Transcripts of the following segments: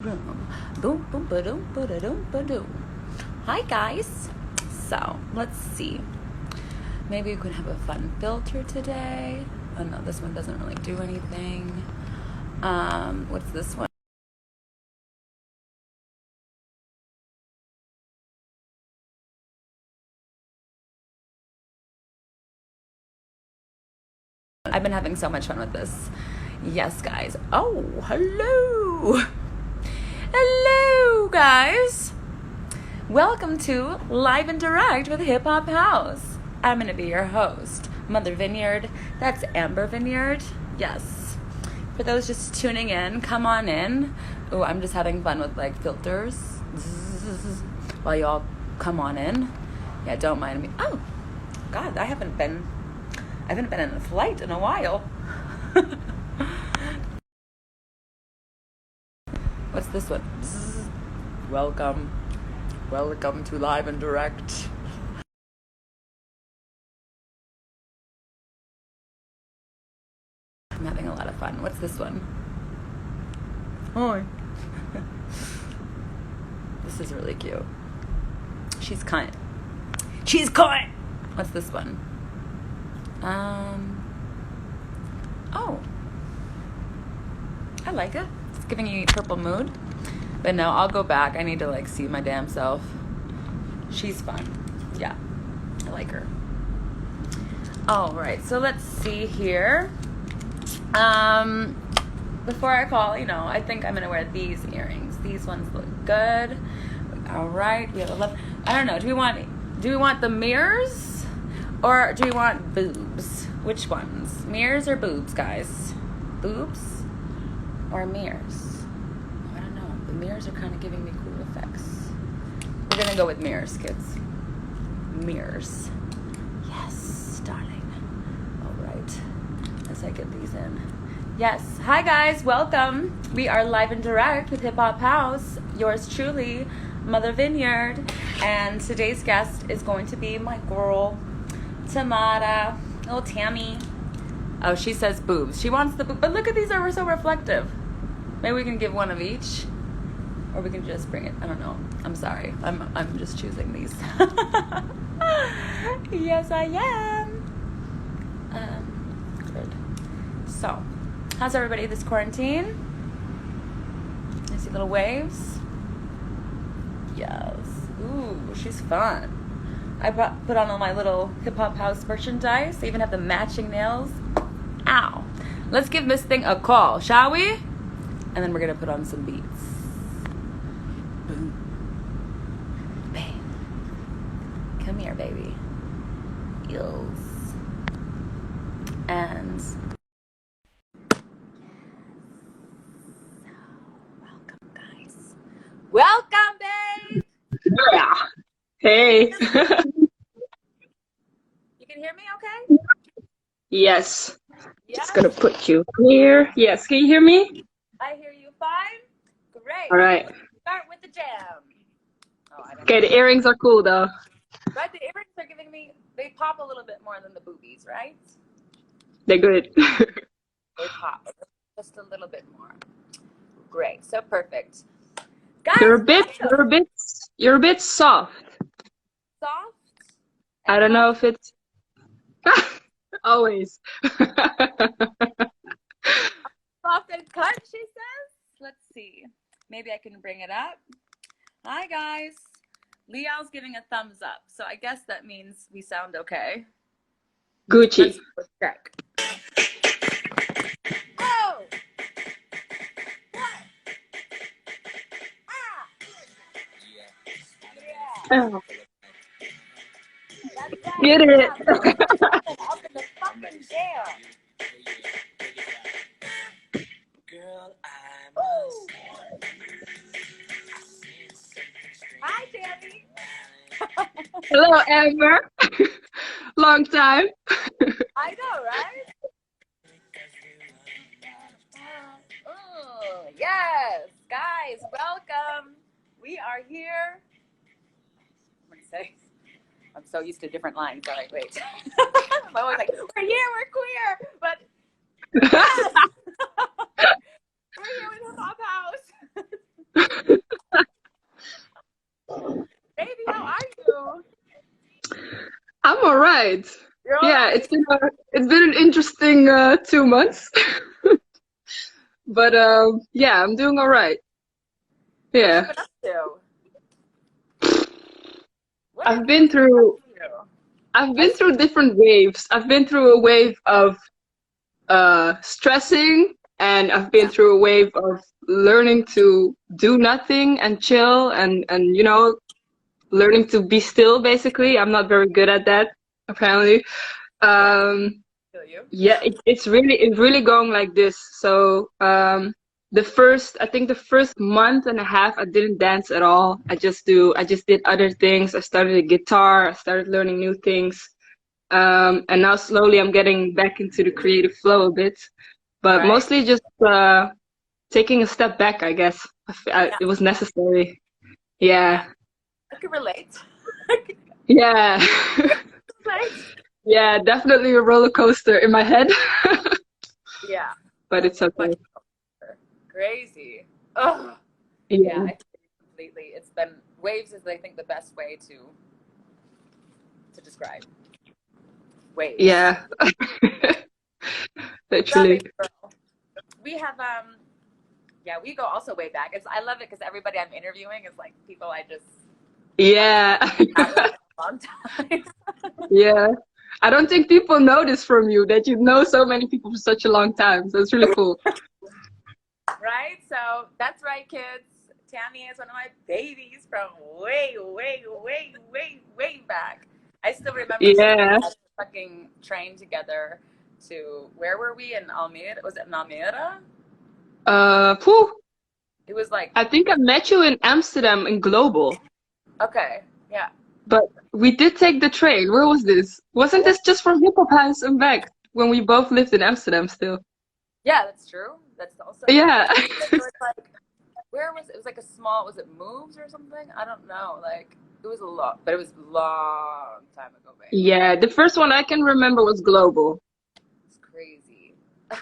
Boom, boom, boom, ba-doom, ba-da-doom, ba-doom. Hi guys. So let's see. Maybe we could have a fun filter today. Oh no, this one doesn't really do anything. What's this one? I've been having so much fun with this. Yes, guys. Oh, hello. Hello, guys. Welcome to Live and Direct with Hip Hop House. I'm going to be your host, Mother Vineyard. That's Amber Vineyard. Yes. For those just tuning in, come on in. Oh, I'm just having fun with like filters. While y'all come on in. Yeah, don't mind me. Oh, God, I haven't been in a flight in a while. What's this one? Welcome to Live and Direct. I'm having a lot of fun. What's this one? Hi. This is really cute. She's cunt. What's this one? Oh, I like it. It's giving you purple mood. But no, I'll go back. I need to like see my damn self. She's fun. Yeah, I like her. All right, so let's see here. Before I call, I think I'm gonna wear these earrings. These ones look good. All right, we have a love. I don't know. Do we want the mirrors or do we want boobs? Which ones? Mirrors or boobs, guys? Boobs or mirrors? I don't know. The mirrors are kind of giving me cool effects. We're gonna go with mirrors, kids. Mirrors. Yes, darling. All right. As I get these in. Yes. Hi, guys. Welcome. We are live and direct with Hip Hop House. Yours truly, Mother Vineyard. And today's guest is going to be my girl, Tamara. Little Tammy. Oh, she says boobs. She wants the boob. But look at these, are so reflective. Maybe we can give one of each. Or we can just bring it. I don't know. I'm sorry. I'm just choosing these. Yes, I am. Good. So, how's everybody this quarantine? I see little waves. Yes. Ooh, she's fun. I put on all my little hip-hop house merchandise. I even have the matching nails. Ow. Let's give this thing a call, shall we? And then we're going to put on some beats. Boom. Bang. Come here, baby. Eels. And... welcome, guys. Welcome, babe! Yeah. Hey. You can hear me okay? Yes. Yeah? Just gonna put you here. Yes. Can you hear me? I hear you fine. Great. All right. Start with the jam. Oh, I don't Okay. know. The earrings are cool though. Right, the earrings are giving me, they pop a little bit more than the boobies, right? They're good. They pop just a little bit more. Great. So perfect. Guys, You're a bit soft. soft. I don't know if it's always. Soft and cut, she says. Let's see. Maybe I can bring it up. Hi, guys. Leo's giving a thumbs up. So I guess that means we sound okay. Gucci. Let's check. Oh! What? Ah! Yeah. Oh, That's right. get it. Yeah. Up in the fucking jail. Girl, I Woo! must Hi, Tammy. Hello, Amber. Long time. I know, right? Oh, yes. Guys, welcome. We are here. I'm going to say, I'm so used to different lines. All right, wait. I'm always like, we're here, we're queer. But yes. We're here with Hip Hop House. right. You're all Yeah, right? it's been an interesting 2 months, but yeah, I'm doing all right. What have Yeah, you been up to? What have I've you been through been up to? I've I been see. through different waves. I've been through a wave of stressing, and I've been Yeah. through a wave of learning to do nothing and chill, and learning to be still. Basically, I'm not very good at that, apparently. Yeah. Um, Feel you. yeah, it's really going like this. So I think the first month and a half, I didn't dance at all. I just did other things. I started a guitar. I started learning new things. And now slowly I'm getting back into the creative flow a bit, but Right? mostly just taking a step back, I guess. Yeah. It was necessary. Yeah, I can relate. I can yeah, relate. yeah. Definitely a roller coaster in my head, Yeah. but it's okay. Like, crazy. Oh. Yeah, Yeah, I feel you completely. It's been waves is I think the best way to describe waves. yeah. So Literally. baby girl, we have yeah, we go also way back. I love it because everybody I'm interviewing is like people I just Yeah, have with a long time. yeah. I don't think people know this from you, that you know so many people for such a long time. So it's really cool. Right? So that's right, kids. Tammy is one of my babies from way, way, way, way, way back. I still remember Yeah. fucking train together to where were we in Almere? Was it in Almere? Phew. It was like I think I met you in Amsterdam in Global, okay, yeah. but we did take the train. Where was this? Wasn't this just from Hip Hop House and back when we both lived in Amsterdam still? Yeah, that's true. That's also Yeah. it was like where was it? It was like a small was it Moves or something? I don't know. Like it was a lot, but it was a long time ago, babe. Yeah, the first one I can remember was Global, It's crazy.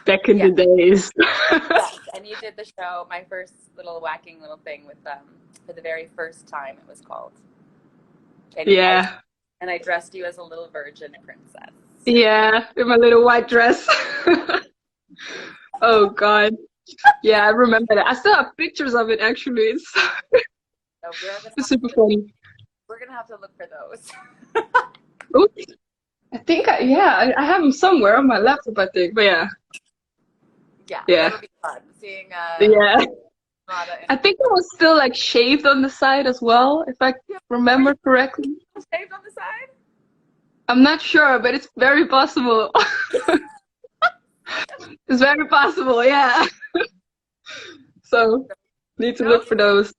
back in Yeah. the days. Yes, and you did the show, my first little whacking little thing with for the very first time it was called. And Yeah. I dressed you as a little virgin princess. Yeah, in my little white dress. Oh God. Yeah, I remember that. I still have pictures of it actually. It's So super funny. we're gonna have to look for those. Oops. I think I have them somewhere on my laptop, I think. But yeah. Yeah, Yeah. that would be fun. Seeing Yeah. Mata I think it was still like shaved on the side as well, if I remember correctly. shaved on the side. I'm not sure, but it's very possible. It's very possible, yeah. So, need to look for those.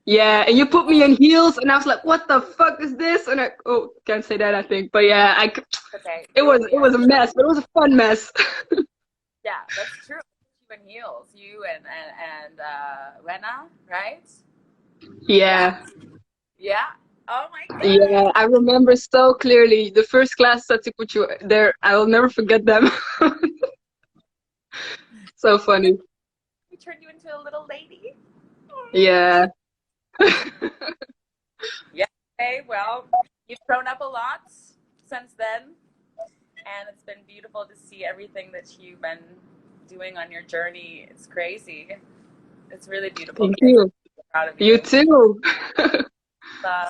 Yeah, and you put me in heels, and I was like, "What the fuck is this?" And can't say that, I think, but yeah, Okay. it was a mess, but it was a fun mess. Yeah, that's true. You in heels, you and Rena, right? Yeah, Yeah. Oh my god. yeah, I remember so clearly the first class I took with you there. I will never forget them. So funny. We turned you into a little lady. Yeah. Yeah. Okay. Well, you've grown up a lot since then, and it's been beautiful to see everything that you've been doing on your journey. It's crazy. It's really beautiful. Thank you. I'm proud of You you. too. Uh,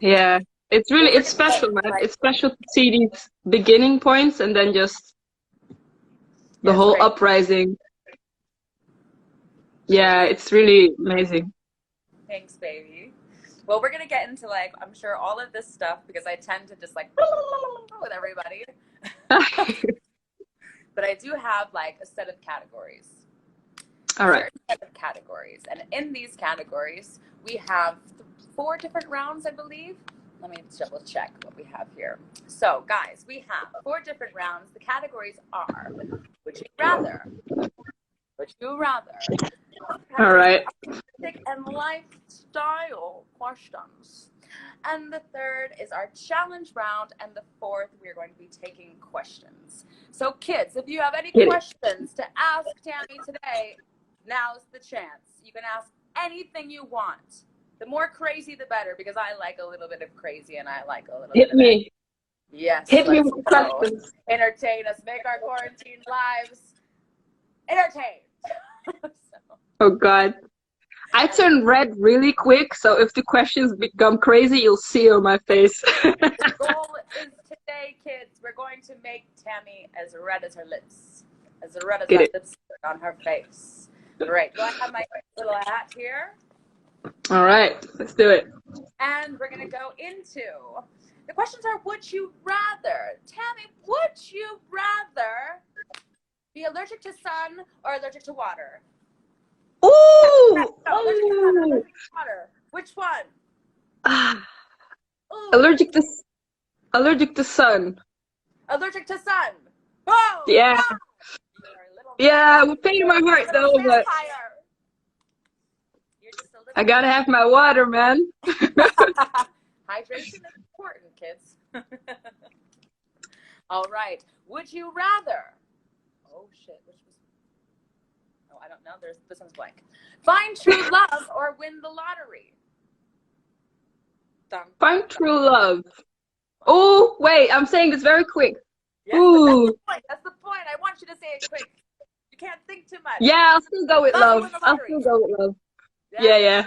Yeah, it's special, man. It's special to see these beginning points and then just the Yes, whole great. uprising. Yeah, it's really amazing. Thanks, baby. Well, we're gonna get into like I'm sure all of this stuff because I tend to just like with everybody. But I do have like a set of categories. All right. Certain set of categories, and in these categories we have 4 different rounds, I believe. Let me double check what we have here. So, guys, we have 4 different rounds. The categories are: would you rather? Would you rather? All right. Artistic and lifestyle questions. And the 3rd is our challenge round, and the 4th we're going to be taking questions. So, kids, if you have any questions to ask Tammy today, now's the chance. You can ask anything you want. The more crazy, the better, because I like a little bit of crazy and I like a little bit Hit of me. Yes, Hit me let's with the go. questions. Entertain us. Make our quarantine lives entertained. So, Oh God. I turn red really quick, so if the questions become crazy, you'll see on my face. the goal is today, kids, we're going to make Tammy as red as her lips. As red as Get that it. lipstick on her face. All right. Do I have my little hat here? All right, let's do it. And we're going to go into the questions are, would you rather? Tammy, would you rather be allergic to sun or allergic to water? Ooh! No, allergic to sun or allergic to water. Which one? Ah, Ooh. allergic to sun. Allergic to sun. Boom! Yeah. Boom! Yeah, with pain in my heart though, but I gotta have my water, man. Hydration is important, kids. All right. Would you rather? Oh shit! Which was? Oh, I don't know. This one's blank. Find true love or win the lottery. Dun, Find true love. Oh wait, I'm saying this very quick. Yes, Ooh. that's the point. I want you to say it quick. You can't think too much. Yeah, I'll still go with love. I'll still go with love. Yeah.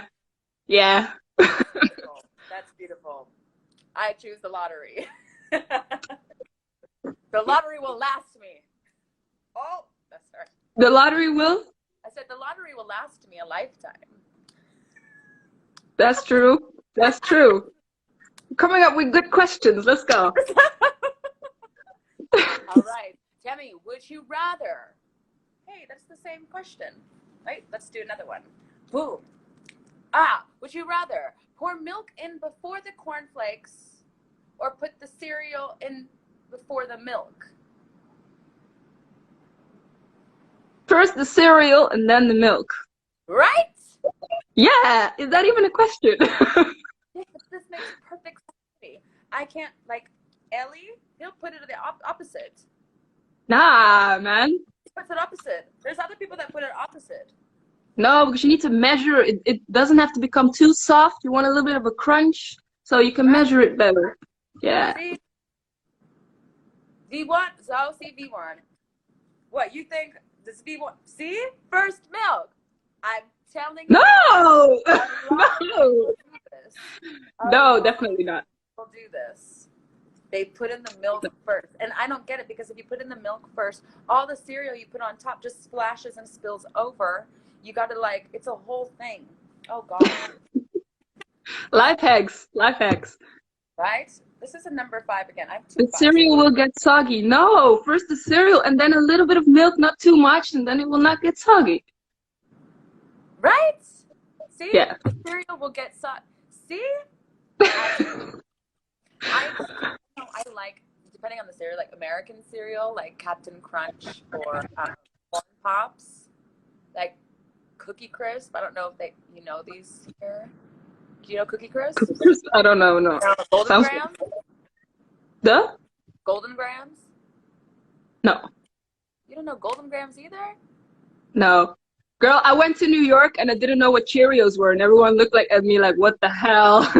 That's beautiful. That's beautiful. I choose the lottery. The lottery will last me. Oh, that's her. The lottery will? I said the lottery will last me a lifetime. That's true. That's true. Coming up with good questions. Let's go. All right. Tammy, would you rather? Hey, that's the same question. Right? Let's do another one. Boom. Would you rather pour milk in before the cornflakes or put the cereal in before the milk? First the cereal and then the milk. Right? Yeah. Is that even a question? Yeah, this makes perfect sense to me. I can't, like, Ellie, he'll put it the opposite. Nah, man. He puts it opposite. There's other people that put it opposite. No, because you need to measure it. It doesn't have to become too soft. You want a little bit of a crunch, so you can measure it better. Yeah. See? V1, so see V1. What, you think this V1, see? First milk. I'm telling you. No! No! No, Oh, definitely not. People do this. They put in the milk first. And I don't get it because if you put in the milk first, all the cereal you put on top just splashes and spills over. You gotta like, it's a whole thing. Oh God. Life hacks. Life hacks. Right? This is a number 5 again. I have 2 The cereal will get soggy. No, first the cereal and then a little bit of milk, not too much, and then it will not get soggy. Right? See? Yeah. The cereal will get soggy. See? I like, depending on the cereal, like American cereal, like Captain Crunch or Corn Pops, like Cookie Crisp. I don't know if you know these here. Do you know Cookie Crisp? I don't know, no. Golden Sounds Grams? The? Golden Grams? No. You don't know Golden Grams either? No. Girl, I went to New York and I didn't know what Cheerios were, and everyone looked at me like, what the hell?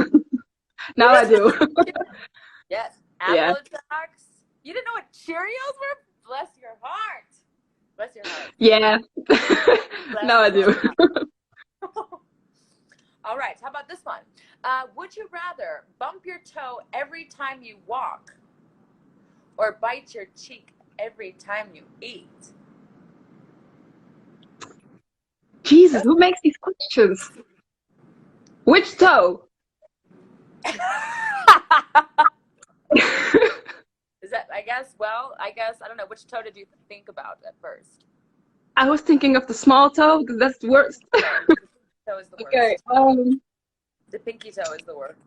Now I do. Yes. Yeah. Apple Jacks. You didn't know what Cheerios were? Bless your heart. Bless your heart. Yeah. Now I do. All right. How about this one? Would you rather bump your toe every time you walk or bite your cheek every time you eat? Jesus, who makes these questions? Which toe? Is that, I guess, I don't know. Which toe did you think about at first? I was thinking of the small toe because that's the worst. Toe is the worst. Okay. The pinky toe is the worst.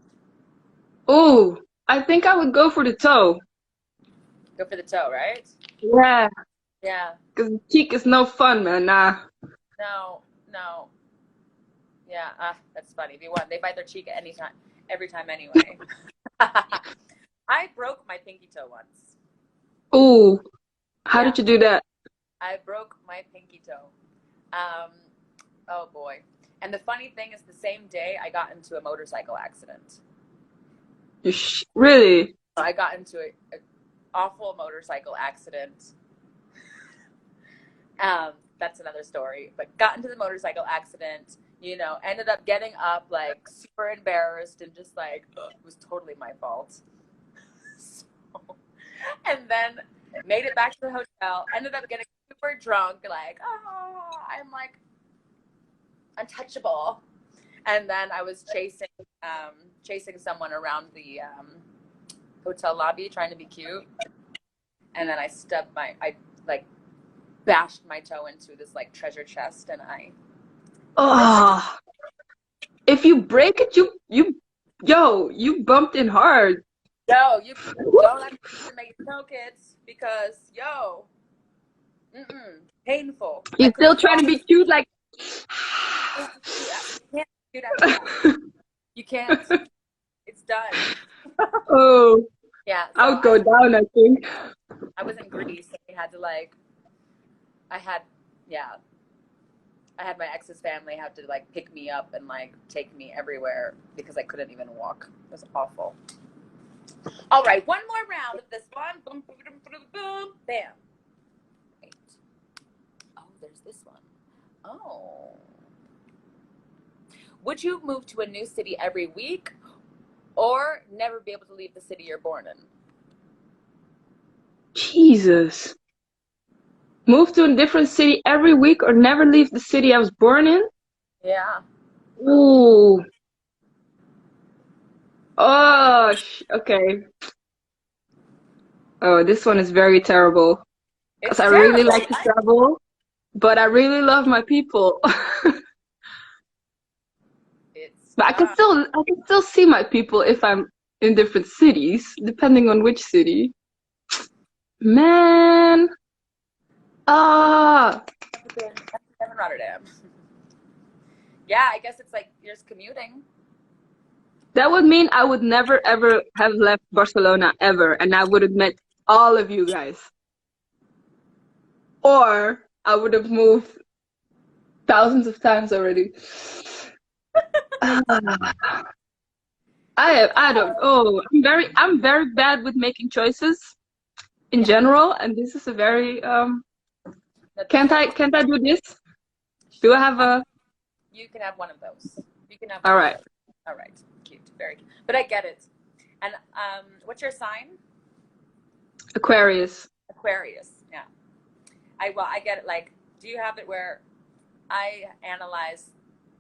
Oh, I think I would go for the toe. Go for the toe, right? Yeah. Yeah. Because the cheek is no fun, man. Nah. No. Yeah, that's funny. They bite their cheek every time anyway. I broke my pinky toe once. Ooh. How Yeah. did you do that? I broke my pinky toe. Oh boy. And the funny thing is the same day I got into a motorcycle accident. Really? I got into an awful motorcycle accident. That's another story. But got into the motorcycle accident. You know, ended up getting up like super embarrassed and just like it was totally my fault. So, and then made it back to the hotel. Ended up getting super drunk. Like, oh, I'm like untouchable. And then I was chasing someone around the hotel lobby trying to be cute. And then I bashed my toe into this like treasure chest and I. Oh, if you break it, you bumped in hard. Yo, you don't have to make no kids because painful. You're still trying to be cute, like. You can't do that. You can't. It's done. Oh. Yeah. So I would go down, I think. I was in Greece and we had to I had my ex's family have to like pick me up and like take me everywhere because I couldn't even walk. It was awful. All right, one more round of this one. Boom, boom, boom, boom, boom, bam. Wait. Oh, there's this one. Oh. Would you move to a new city every week or never be able to leave the city you're born in? Jesus. Move to a different city every week or never leave the city I was born in? Yeah. Ooh. Oh, okay. Oh, this one is very terrible. Because I really like to travel, but I really love my people. But I can still see my people if I'm in different cities, depending on which city. Man. Ah. Rotterdam. Yeah, I guess it's like you're just commuting. That would mean I would never ever have left Barcelona ever, and I would have met all of you guys. Or I would have moved thousands of times already. I don't. Oh, I'm very bad with making choices in general, and this is a very Can't I do this? Do I have a? You can have one of those. You can have. All right. All right. Cute. Very cute. But I get it. And what's your sign? Aquarius. Aquarius. Yeah. I get it. Like, do you have it where I analyze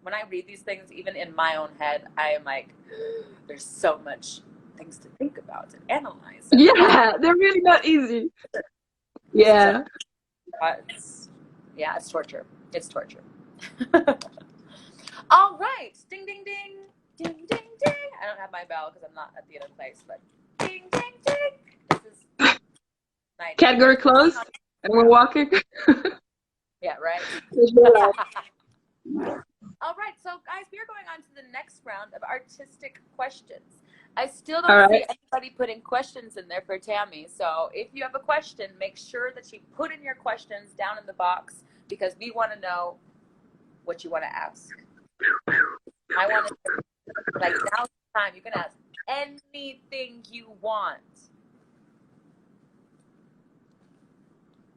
when I read these things, even in my own head, I am like, there's so much things to think about and analyze. Yeah, they're really not easy. Yeah. It's torture. It's torture. All right. Ding, ding, ding. Ding, ding, ding. I don't have my bell because I'm not at the other place, but ding, ding, ding. This is nice. Category closed, and we're walking. Yeah, right? All right, so guys, we are going on to the next round of artistic questions. I still don't see anybody putting questions in there for Tammy. So if you have a question, make sure that you put in your questions down in the box because we want to know what you want to ask. I want to, like, now's the time. You can ask anything you want.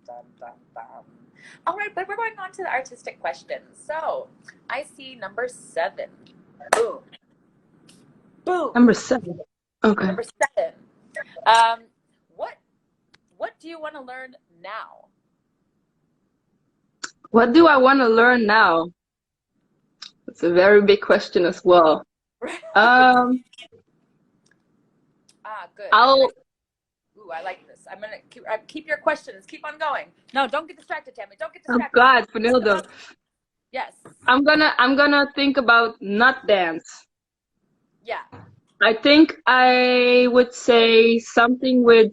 Dum, dum, dum. All right, but we're going on to the artistic questions. So I see number 7. Boom. Boom. Number 7. Okay. Number 7. What do you want to learn now? What do I want to learn now? That's a very big question as well. Good. Ooh, I like this. I'm gonna keep your questions. Keep on going. No, don't get distracted, Tammy. Don't get distracted. Oh God, Vanildo. Yes. I'm gonna think about not dance. Yeah. I think I would say something with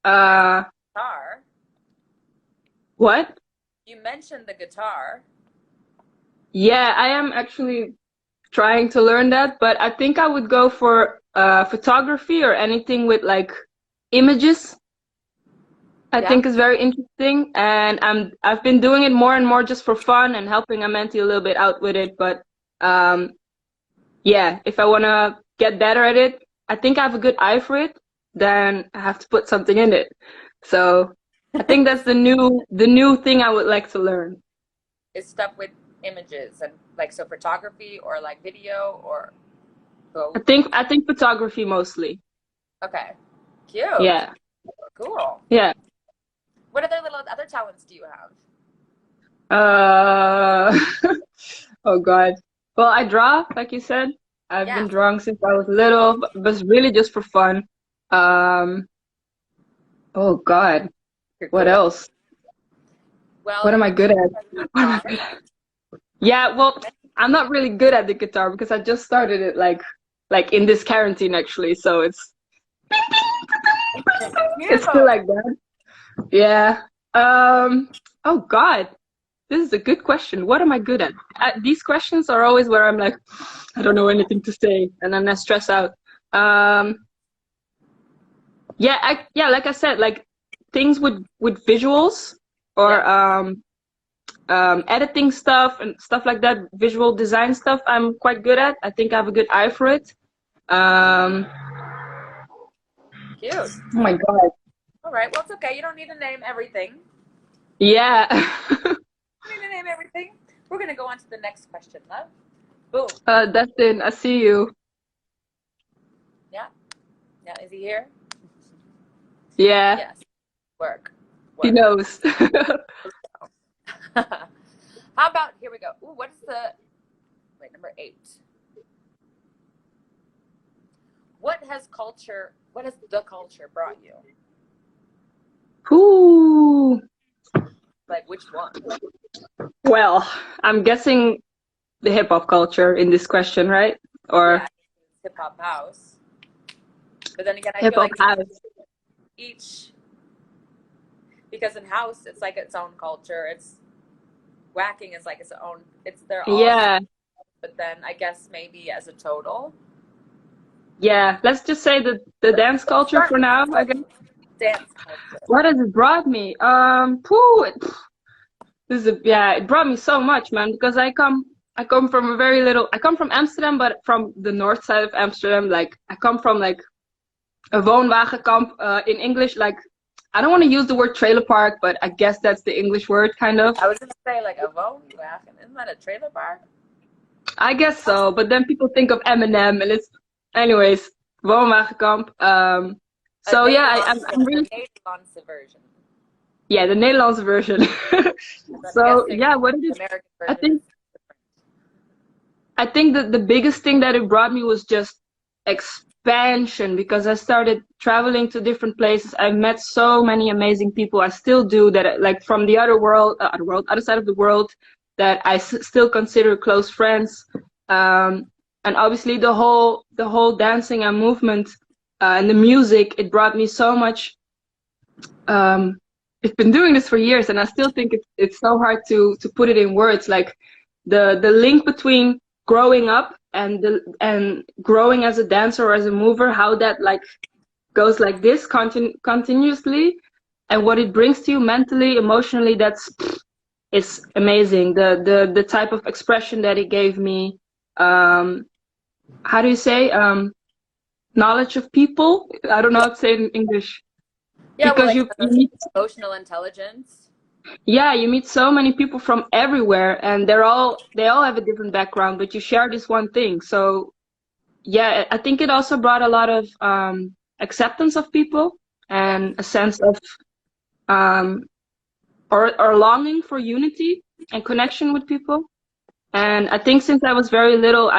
guitar. What? You mentioned the guitar. Yeah, I am actually trying to learn that, but I think I would go for photography or anything with like images. I think is very interesting, and I've been doing it more and more just for fun and helping Amenti a little bit out with it. But yeah, if I want to get better at it, I think I have a good eye for it. then I have to put something in it. So I think that's the new thing I would like to learn. Is stuff with images and like so photography or like video or both? I think photography mostly. Okay. Cute. Yeah. Cool. Yeah. What other talents do you have? Oh God. Well, I draw, like you said. I've been drawing since I was little, but it's really just for fun. Oh God. What else? Well, what am I good at? Yeah, well, I'm not really good at the guitar because I just started it like in this quarantine actually, so it's still like that. Yeah. Oh God. This is a good question. What am I good at? These questions are always where I'm like, I don't know anything to say, and then I stress out. Yeah, like I said, like things with visuals or editing stuff and stuff like that, visual design stuff. I'm quite good at. I think I have a good eye for it. Cute. Oh my God. All right. Well, it's okay. You don't need to name everything. Yeah. You need to name everything. We're gonna go on to the next question, love. Boom. Dustin, I see you. Yeah. Yeah. Is he here? Yeah. Yes. Work. He knows. How about, here we go. Ooh, what is number 8. What has the culture brought you? Ooh. Like, which one? Well, I'm guessing the hip hop culture in this question, right? Or yeah, hip hop house. But then again, I hip feel hop like house. each, because in house it's like its own culture. It's Waacking is like its own. It's their own. Yeah. But then I guess maybe as a total. Yeah. Let's just say the dance culture for now. I guess. Dance culture. What has it brought me? It brought me so much, man, because I come from I come from Amsterdam, but from the north side of Amsterdam. Like I come from like a woonwagenkamp, in English, like I don't want to use the word trailer park, but I guess that's the English word, kind of. I was gonna say like a woonwagen. Isn't that a trailer park? I guess so, but then people think of Eminem, and it's anyways woonwagenkamp. So yeah, I'm really the Nederlandse version. Yeah, the Nederlandse version. So yeah, what did it? I think that the biggest thing that it brought me was just expansion, because I started traveling to different places. I've met so many amazing people. I still do that, like from the other side of the world, that I still consider close friends. And obviously the whole dancing and movement and the music, it brought me so much. I've been doing this for years, and I still think it's so hard to put it in words. Like the link between growing up and growing as a dancer or as a mover, how that like goes like this continuously, and what it brings to you mentally, emotionally. It's amazing. The type of expression that it gave me. How do you say? Knowledge of people. I don't know how to say it in English. Yeah, because well, like you meet emotional intelligence. Yeah, you meet so many people from everywhere, and they all have a different background, but you share this one thing. So yeah, I think it also brought a lot of acceptance of people and a sense of or longing for unity and connection with people. And I think since I was very little,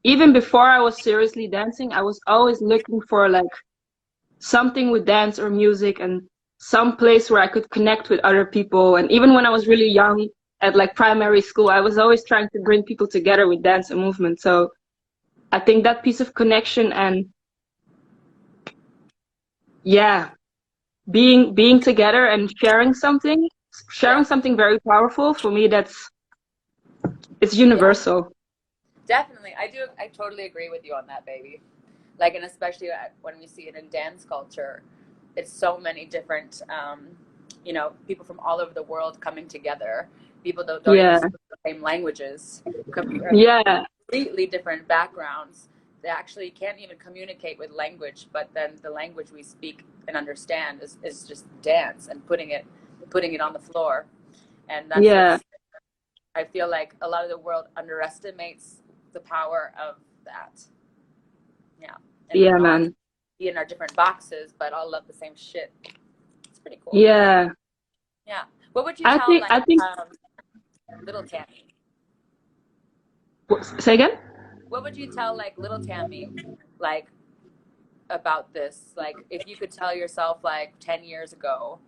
even before I was seriously dancing, I was always looking for like something with dance or music and some place where I could connect with other people. And even when I was really young, at like primary school, I was always trying to bring people together with dance and movement. So I think that piece of connection and being together and sharing something very powerful, for me, it's universal. Definitely. I totally agree with you on that, baby. Like, and especially when we see it in dance culture, it's so many different, people from all over the world coming together. People don't even speak the same languages. Completely different backgrounds. they actually can't even communicate with language, but then the language we speak and understand is just dance and putting it on the floor. And that's I feel like a lot of the world underestimates the power of that. Yeah. And Yeah, man. Be in our different boxes, but all love the same shit. It's pretty cool. Yeah. Yeah. What would you tell I think little Tammy? Say again? What would you tell like little Tammy, like about this? Like if you could tell yourself like 10 years ago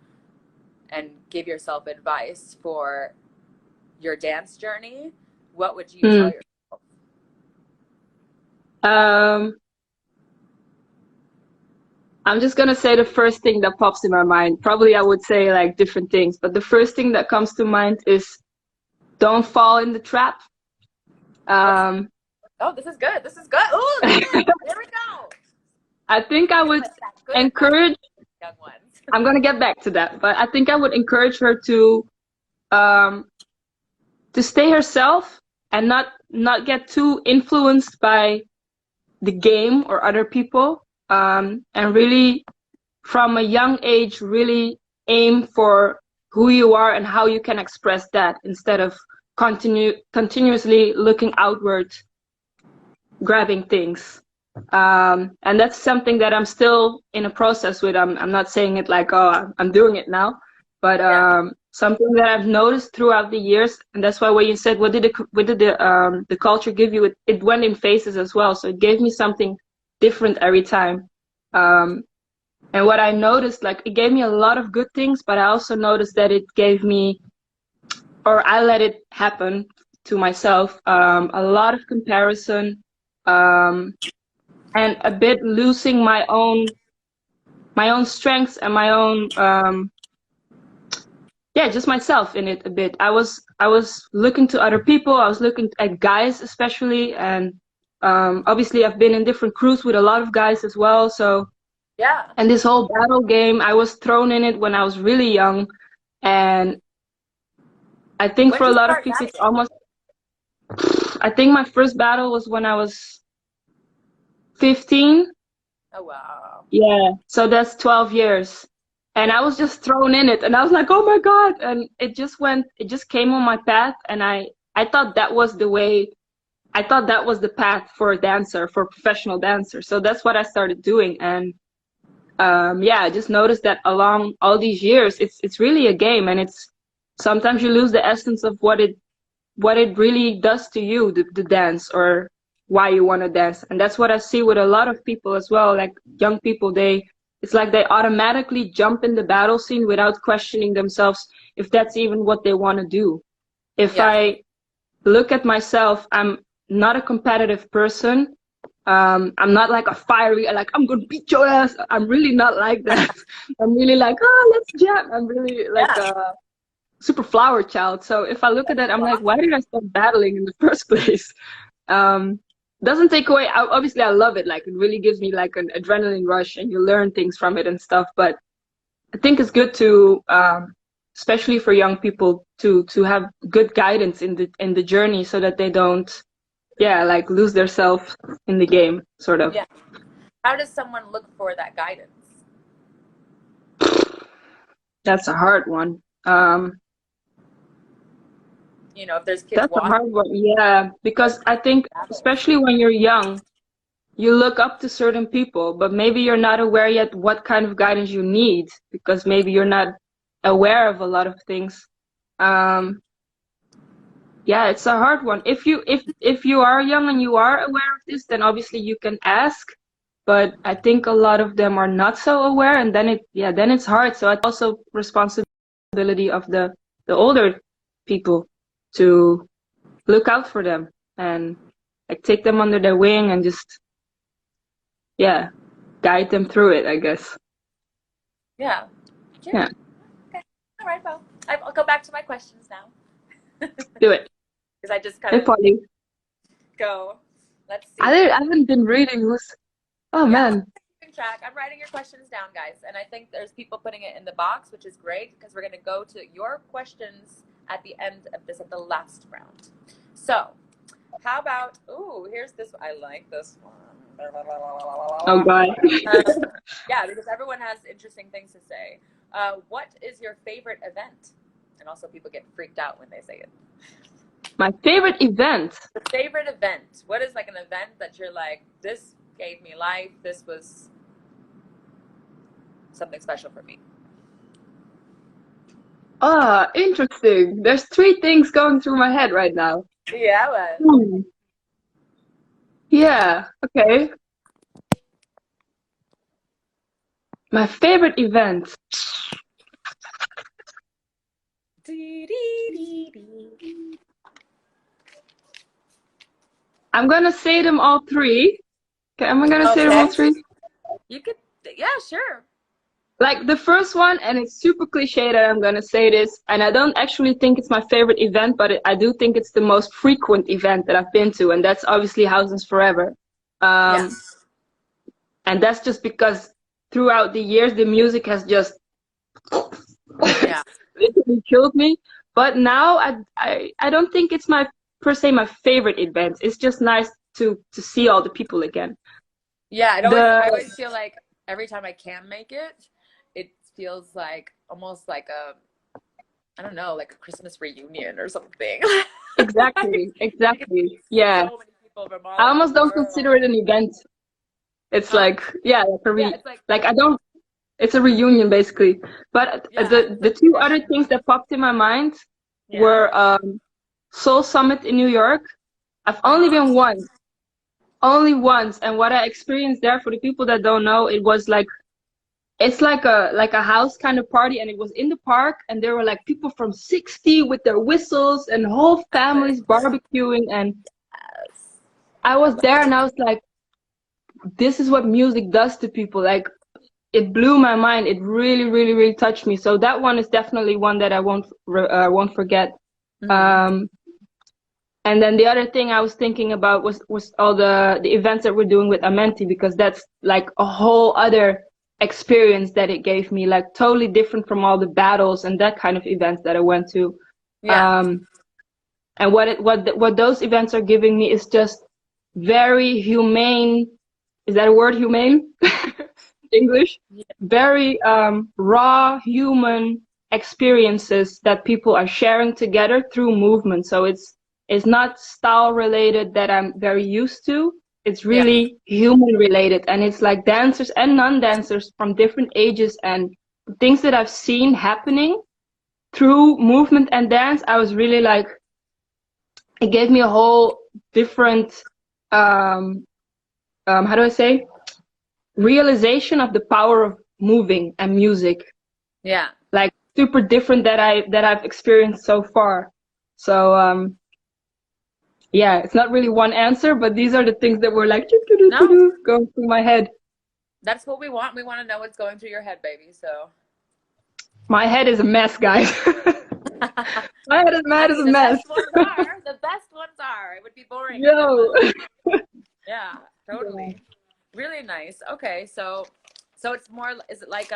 and give yourself advice for your dance journey, what would you tell yourself? I'm just gonna say the first thing that pops in my mind. Probably I would say like different things, but the first thing that comes to mind is don't fall in the trap. Oh, this is good. This is good. Ooh, there we go. I think I would encourage young ones. I'm gonna get back to that, but I think I would encourage her to stay herself and not get too influenced by the game or other people, and really from a young age really aim for who you are and how you can express that instead of continuously looking outward, grabbing things. And that's something that I'm still in a process with. I'm not saying it like, oh, I'm doing it now, but something that I've noticed throughout the years, and that's why when you said what did the culture give you, it went in phases as well. So it gave me something different every time. And what I noticed, like, it gave me a lot of good things, but I also noticed that it gave me, or I let it happen to myself, a lot of comparison, and a bit losing my own strengths and my own, just myself in it a bit. I was looking to other people. I was looking at guys especially, and obviously I've been in different crews with a lot of guys as well. So yeah. And this whole battle game, I was thrown in it when I was really young, and I think for a lot of people it's almost. I think my first battle was when I was 15. Oh wow. Yeah, so that's 12 years. And I was just thrown in it, and I was like, oh my God. And it just came on my path, and I thought that was the way, I thought that was the path for a dancer, for a professional dancer. So that's what I started doing. And I just noticed that along all these years, it's really a game, and it's sometimes you lose the essence of what it really does to you, the dance, or why you want to dance. And that's what I see with a lot of people as well, like young people. It's like they automatically jump in the battle scene without questioning themselves if that's even what they want to do. If I look at myself, I'm not a competitive person. I'm not like a fiery, like, I'm gonna beat your ass. I'm really not like that. I'm really like, oh, let's jam. I'm really like a super flower child. So if I look at that, I'm like, why did I start battling in the first place? Doesn't take away, obviously I love it. Like, it really gives me like an adrenaline rush, and you learn things from it and stuff. But I think it's good to, especially for young people, to have good guidance in the journey, so that they don't like lose themselves in the game, sort of. Yeah. How does someone look for that guidance? That's a hard one. You know, if there's kids That's a hard one, yeah, because I think especially when you're young, you look up to certain people, but maybe you're not aware yet what kind of guidance you need, because maybe you're not aware of a lot of things. It's a hard one. If you are young and you are aware of this, then obviously you can ask, but I think a lot of them are not so aware, and then it's hard. So it's also responsibility of the older people to look out for them and like take them under their wing and just guide them through it, I guess. Yeah. Okay. All right, well, I'll go back to my questions now. Do it. Because I just kind Hey, of Polly. go. Let's see. I haven't been reading. Man. Track. I'm writing your questions down, guys, and I think there's people putting it in the box, which is great, because we're going to go to your questions at the end of this, at the last round. So how about, here's this, I like this one. Oh God. Yeah, because everyone has interesting things to say. What is your favorite event? And also, people get freaked out when they say it. My favorite event. The favorite event. What is like an event that you're like, this gave me life. This was something special for me. Ah, interesting. There's 3 things going through my head right now. Yeah, but Yeah, okay. My favorite event. I'm gonna say them all 3. Okay, am I gonna say them all 3? You could, yeah, sure. Like the first one, and it's super cliche that I'm gonna say this, and I don't actually think it's my favorite event, but I do think it's the most frequent event that I've been to, and that's obviously Housedance Forever. Yes. And that's just because throughout the years the music has just Yeah. literally killed me. But now I don't think it's my per se my favorite event. It's just nice to see all the people again. Yeah, I always feel like every time I can make it, it feels like almost like I don't know, like a Christmas reunion or something. Exactly. Yeah. So many people from all I almost over the don't world. consider it an event. It's like, yeah, it's like I don't, it's a reunion basically. But the 2 other things that popped in my mind were Soul Summit in New York. I've only been once. Only once. And what I experienced there, for the people that don't know, it was like, it's like a house kind of party, and it was in the park, and there were like people from 60 with their whistles and whole families barbecuing, and I was there and I was like, this is what music does to people. Like, it blew my mind. It really, really, really touched me. So that one is definitely one that I won't forget. Mm-hmm. And then the other thing I was thinking about was all the events that we're doing with Amenti, because that's like a whole other experience that it gave me, like totally different from all the battles and that kind of events that I went to. Yeah. And what those events are giving me is just very humane. Is that a word, humane? English? Yeah. Very raw human experiences that people are sharing together through movement. So it's not style related that I'm very used to. It's really human related, and it's like dancers and non-dancers from different ages, and things that I've seen happening through movement and dance. I was really like, it gave me a whole different how do I say, realization of the power of moving and music. Yeah. Like super different that I've experienced so far. So yeah, it's not really one answer, but these are the things that were like going through my head. That's what we want. We want to know what's going through your head, baby. So my head is a mess, guys. My head is a mess. The best ones are. It would be boring. Yo. Yeah, totally. Really nice. Okay, so it's more, is it like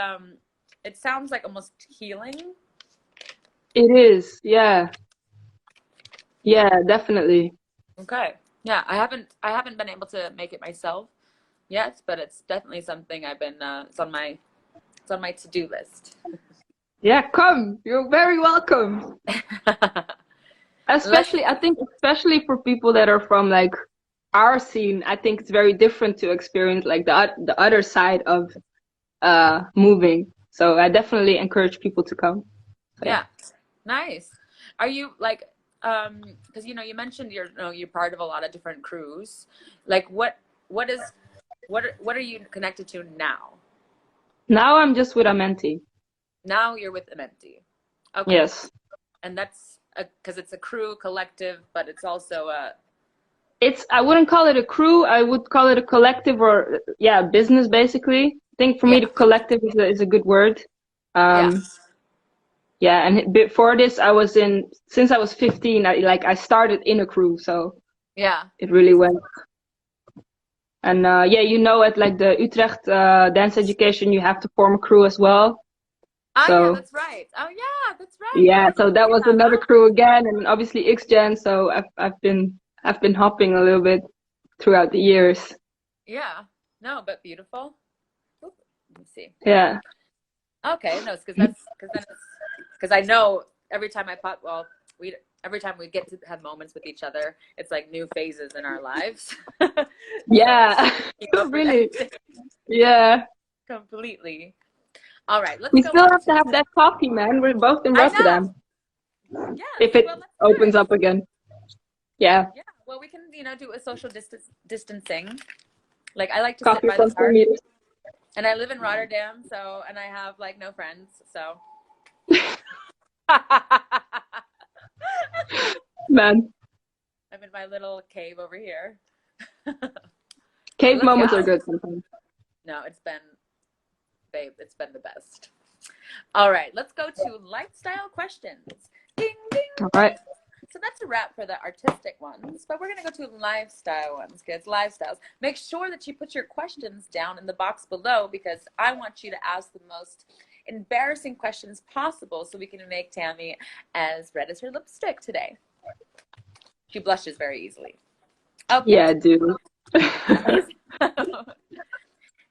it sounds like almost healing? It is, yeah. Yeah, definitely. Okay. Yeah, I haven't been able to make it myself yet, but it's definitely something I've been it's on my to-do list. Yeah, come. You're very welcome. Especially for people that are from like our scene, I think it's very different to experience like the other side of moving. So I definitely encourage people to come. So, yeah. Nice. Are you like because you mentioned you're part of a lot of different crews. Like what are you connected to now? Now I'm just with Amenti. Now you're with Amenti. Okay. Yes. And that's because it's a crew collective, but it's also I wouldn't call it a crew. I would call it a collective, or business basically. I think for me the collective is a good word. Yeah, and before this, since I was 15, I started in a crew, so yeah, it really went. And at like the Utrecht dance education, you have to form a crew as well. Oh so, yeah, that's right. Oh yeah, that's right. Yeah, so that was another crew again, and obviously XGen. So I've been hopping a little bit throughout the years. Yeah. No, but beautiful. Oop, let me see. Yeah. Okay, no, it's because I know every time I pop, well, every time we get to have moments with each other, it's like new phases in our lives. Yeah. Keep up with Really. everything Yeah. completely. All right, let's We go still have to into. have that coffee, man. We're both in I know. Rotterdam. Yes. If it Well, let's do opens it. up again. Yeah. Yeah. Well, we can, do a social distancing. Like I like to sit Coffee by the from 2 bar, meters. and I live in Rotterdam, and I have like no friends, so. Man. I'm in my little cave over here. Cave Let's moments are go. good sometimes. No, babe, it's been the best. All right, let's go to lifestyle questions. Ding, ding. All right. So that's a wrap for the artistic ones, but we're going to go to lifestyle ones, kids, lifestyles. Make sure that you put your questions down in the box below because I want you to ask the most embarrassing questions possible so we can make Tammy as red as her lipstick today. She blushes very easily. Okay. Yeah, dude.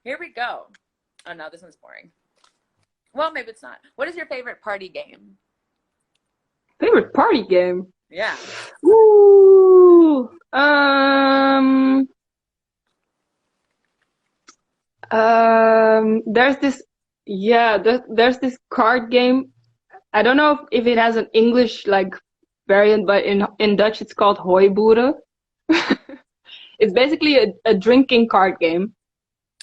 Here we go. Oh no, this one's boring. Well, maybe it's not. What is your favorite party game? Favorite party game? Yeah. Ooh. There's this, yeah, there's this card game. I don't know if it has an English like variant, but in Dutch it's called voelde. It's basically a drinking card game.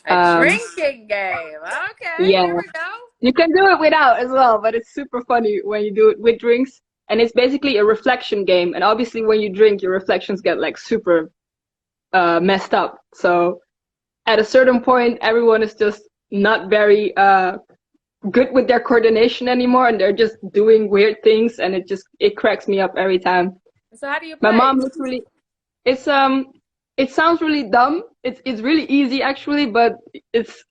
A drinking game. Okay, Yeah. here we go. You can do it without as well, but it's super funny when you do it with drinks. And it's basically a reflection game. And obviously when you drink, your reflections get like super messed up. So at a certain point, everyone is just not very good with their coordination anymore. And they're just doing weird things. And it cracks me up every time. So how do you play? My mom literally, it sounds really dumb. It's really easy actually, but it's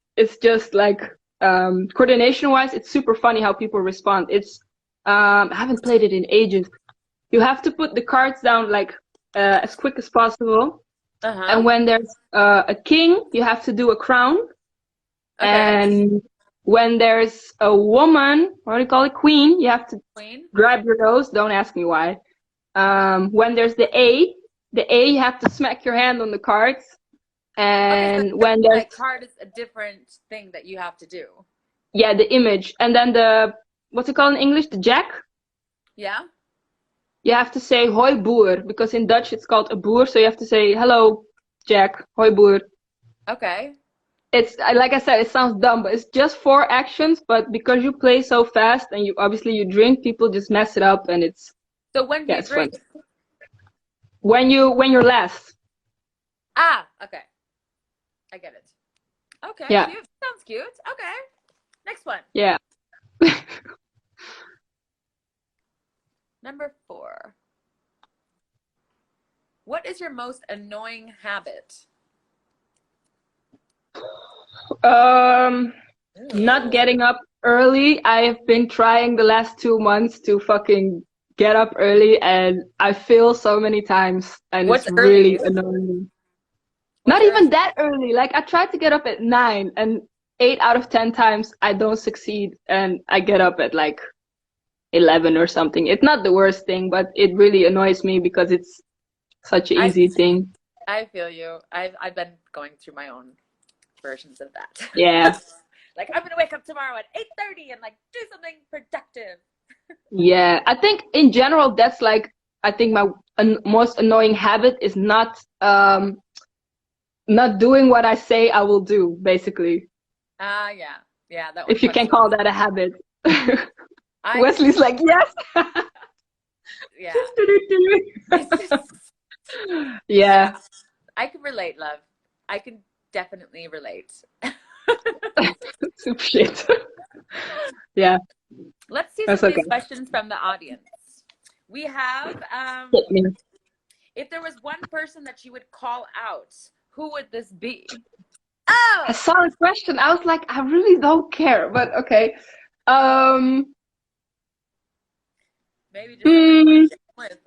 just like coordination wise, it's super funny how people respond. I haven't played it in ages. You have to put the cards down like as quick as possible. And when there's a king, you have to do a crown. Okay. And when there's a woman, what do you call it, queen, you have to grab your nose. Don't ask me why. When there's the A, you have to smack your hand on the cards. And so when there's card is a different thing that you have to do. Yeah, the image. And then what's it called in English? The jack? Yeah. You have to say hoi boer, because in Dutch it's called a boer, so you have to say hello jack, hoi boer. Okay. It's like I said, it sounds dumb, but it's just 4 actions, but because you play so fast and you drink, people just mess it up and it's So when do you drink? Fun. When you're last. Ah, okay. I get it. Okay. Yeah. Cute. Sounds cute. Okay. Next one. Yeah. Number 4. What is your most annoying habit? Not getting up early. I've been trying the last 2 months to fucking get up early, and I fail so many times, and What's it's really early? annoying. Not even that early. Like I tried to get up at 9, and 8 out of 10 times I don't succeed, and I get up at like 11 or something. It's not the worst thing, but it really annoys me because it's such an easy thing. I feel you. I've been going through my own versions of that. Yeah. Like I'm gonna wake up tomorrow at 8:30 and like do something productive. Yeah, I think in general that's like, I think my most annoying habit is not doing what I say I will do, basically. Yeah. That. If you can call that a habit. I, Wesley's like, yes. Yeah. Yeah. I can relate, love. I can definitely relate. Super shit. Yeah. Let's see some of these questions from the audience. We have, if there was one person that you would call out, who would this be? Oh! A solid question. I was like, I really don't care, but okay. Maybe just something with.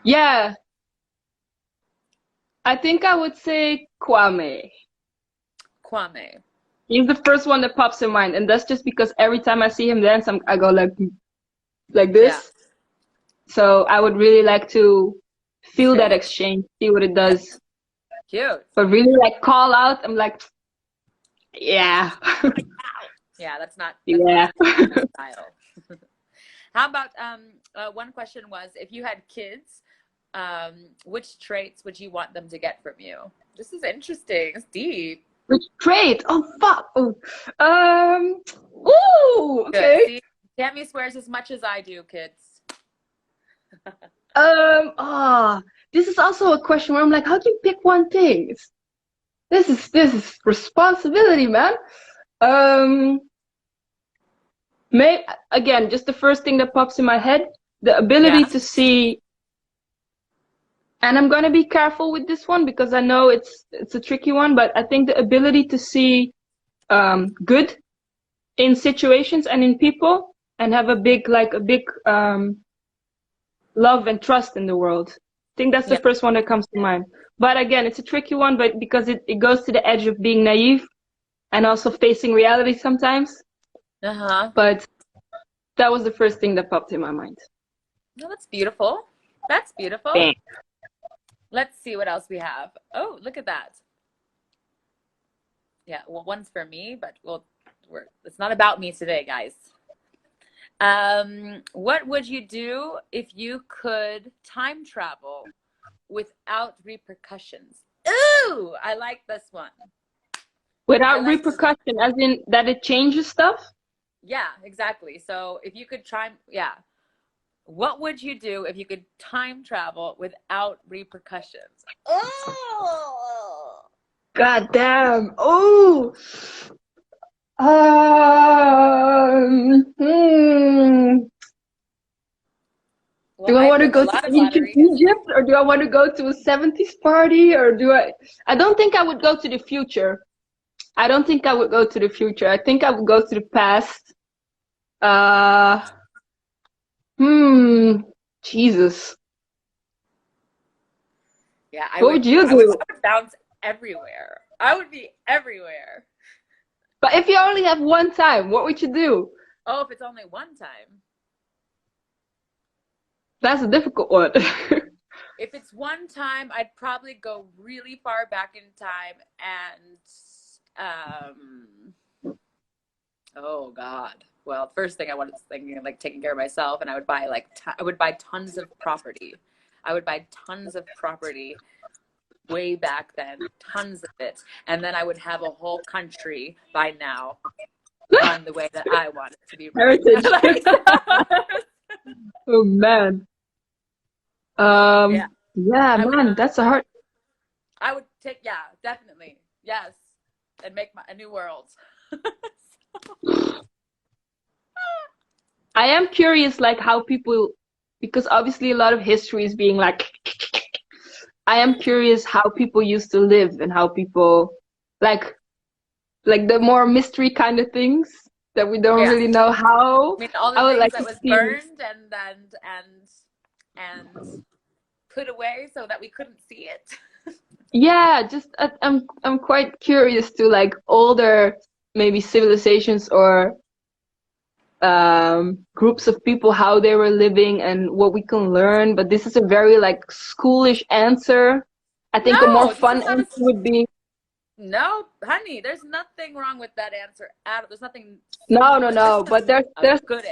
Yeah. I think I would say Kwame. Kwame. He's the first one that pops in mind, and that's just because every time I see him dance, I go like this. Yeah. So I would really like to feel that Same. exchange, see what it does. Cute. But really like call out, I'm like, yeah. Yeah, that's not Yeah. not style. How about one question was, if you had kids, which traits would you want them to get from you? This is interesting. It's deep. Which trait? Oh fuck. Oh. Ooh, Good. okay. See, Tammy swears as much as I do, kids. This is also a question where I'm like, how do you pick one thing? This is responsibility, man. Again, just the first thing that pops in my head, the ability to see, and I'm gonna be careful with this one because I know it's a tricky one, but I think the ability to see good in situations and in people, and have a big love and trust in the world. I think that's the first one that comes to mind. But again, it's a tricky one, but because it goes to the edge of being naive and also facing reality sometimes. But that was the first thing that popped in my mind. No, that's beautiful. That's beautiful. Thanks. Let's see what else we have. Oh, look at that. Yeah, well, one's for me, but it's not about me today, guys. What would you do if you could time travel without repercussions? Ooh, I like this one. Without repercussion, as in that it changes stuff? Yeah, exactly. So if you could what would you do if you could time travel without repercussions? Oh, God damn. Oh. Do I want to go to ancient Egypt, or do I want to go to a 70s party, or I don't think I would go to the future. I don't think I would go to the future. I think I would go to the past. Jesus. Yeah, what would you do? I would bounce everywhere. I would be everywhere. But if you only have one time, what would you do? Oh, if it's only one time. That's a difficult one. If it's one time, I'd probably go really far back in time and oh God. Well, first thing I was thinking of like taking care of myself, and I would buy tons of property. I would buy tons of property way back then, tons of it, and then I would have a whole country by now run the way that I want it to be run. Heritage. Oh man. Yeah, man, that's a hard. I would take, definitely, yes, and make a new world. I am curious, like how people, because obviously a lot of history is being like. I am curious how people used to live and how people like the more mystery kind of things that we don't really know how. I mean, all the things that was burned and put away so that we couldn't see it. Yeah, just I'm quite curious to like older maybe civilizations or groups of people, how they were living and what we can learn. But this is a very like schoolish answer. I think a more fun answer would be. No, honey, there's nothing wrong with that answer. There's nothing. No. But there's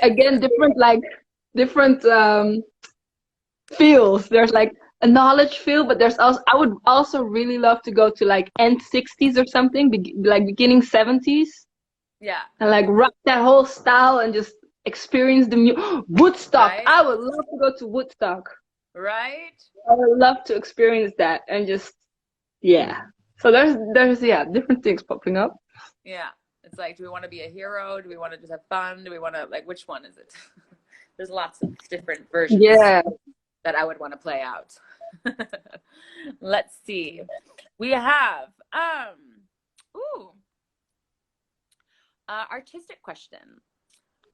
again different fields. There's like a knowledge field, but there's also I would also really love to go to like end 60s or something, like beginning 70s. Yeah. And like rock that whole style and just experience the Woodstock. Right? I would love to go to Woodstock. Right. I would love to experience that and just So there's different things popping up. Yeah. It's like, do we want to be a hero? Do we want to just have fun? Do we want to like which one is it? There's lots of different versions that I would want to play out. Let's see. We have artistic question.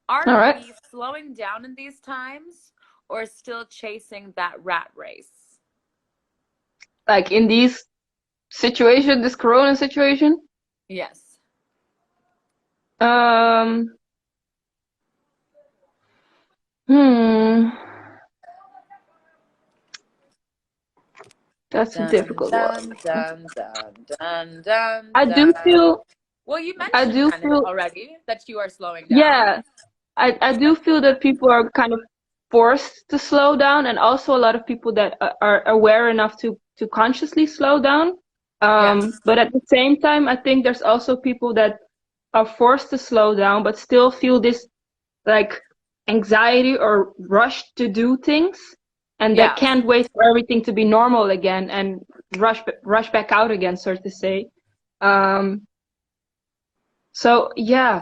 Are we slowing down in these times or still chasing that rat race? like in these situation, this Corona situation. Yes. Um, hmm, that's a Dun difficult one. dun dun dun dun dun I do dun. feel, Well, you I mentioned do kind of it feel, already that you are slowing down. yeah, I do feel that people are kind of forced to slow down, and also a lot of people that are aware enough to consciously slow down. Yes. But at the same time, I think there's also people that are forced to slow down, but still feel this like anxiety or rush to do things, and that Yeah. can't wait for everything to be normal again and rush back out again, so to say. Um, so yeah,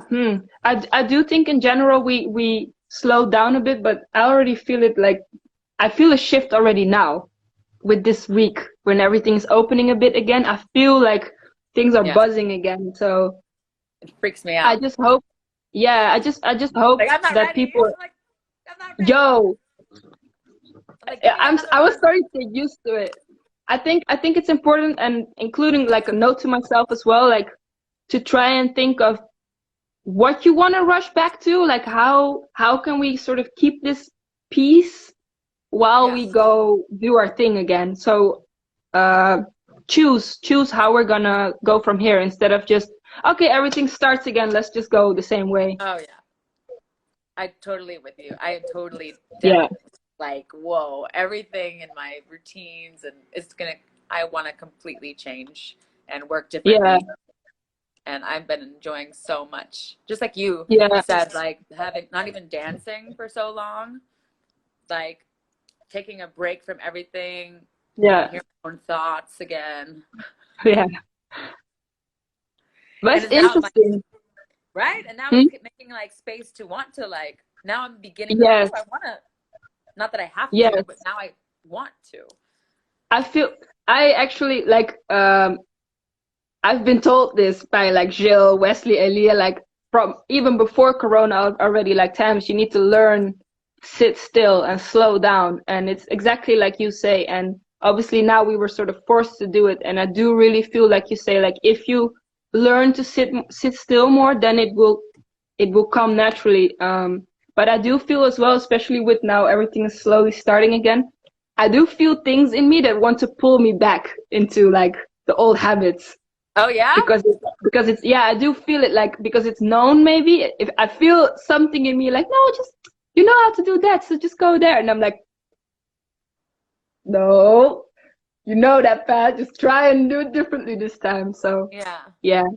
I do think in general we slow down a bit, but I already feel it like I feel a shift already now with this week when everything's opening a bit again. I feel like things are Yeah. buzzing again. So It freaks me I out. just hope, yeah, I just hope Like I'm not that ready. people, I'm not ready. yo, I'm like, give me another I was month. starting to get used to it. I think it's important, and including like a note to myself as well, like to try and think of what you want to rush back to, like how can we sort of keep this peace while Yeah. we go do our thing again. So uh choose how we're gonna go from here, instead of just okay, everything starts again, let's just go the same way. Oh yeah. I totally with you. I totally Yeah, definitely like, whoa, everything in my routines and I want to completely change and work yeah, differently. And I've been enjoying so much. Just like you yeah, said, like having not even dancing for so long, like taking a break from everything. I can yeah, hear my own thoughts again. yeah. But And it's it's now like, interesting. right? And now Hmm? it's making like space to want to like, now I'm beginning to like, oh, Yes, I want to, not that I have to, yes. but now I want to. I feel I actually like I've been told this by like Jill, Wesley, Elia, like from even before Corona already, like Tams, you need to learn, sit still and slow down. And it's exactly like you say. And obviously now we were sort of forced to do it. And I do really feel like you say, like if you learn to sit still more, then it will come naturally. But I do feel as well, especially with now everything is slowly starting again, I do feel things in me that want to pull me back into like the old habits, Oh yeah? because it's, yeah, I do feel it, like because it's known. Maybe if I feel something in me like, no, just you know how to do that, so just go there, and I'm like, no, you know that path, just try and do it differently this time. So Yeah. yeah, Yeah.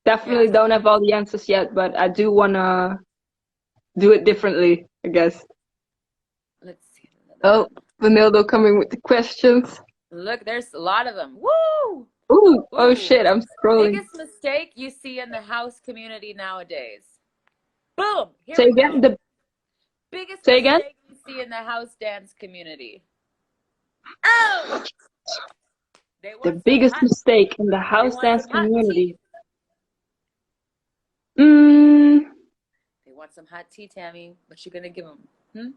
definitely don't have all the answers yet, but I do wanna do it differently, I guess. Let's see. Oh, Vanildo coming with the questions. Look, there's a lot of them. Woo! Ooh, oh Ooh. shit, I'm scrolling. Biggest mistake you see in the house community nowadays. Boom! Here Say we again. go. Biggest Say again. mistake you see in the house dance community. Oh! They The want some biggest hot. mistake in the They house want dance some hot tea. community. Mm, They want some hot tea, Tammy. What you gonna give them? Hmm?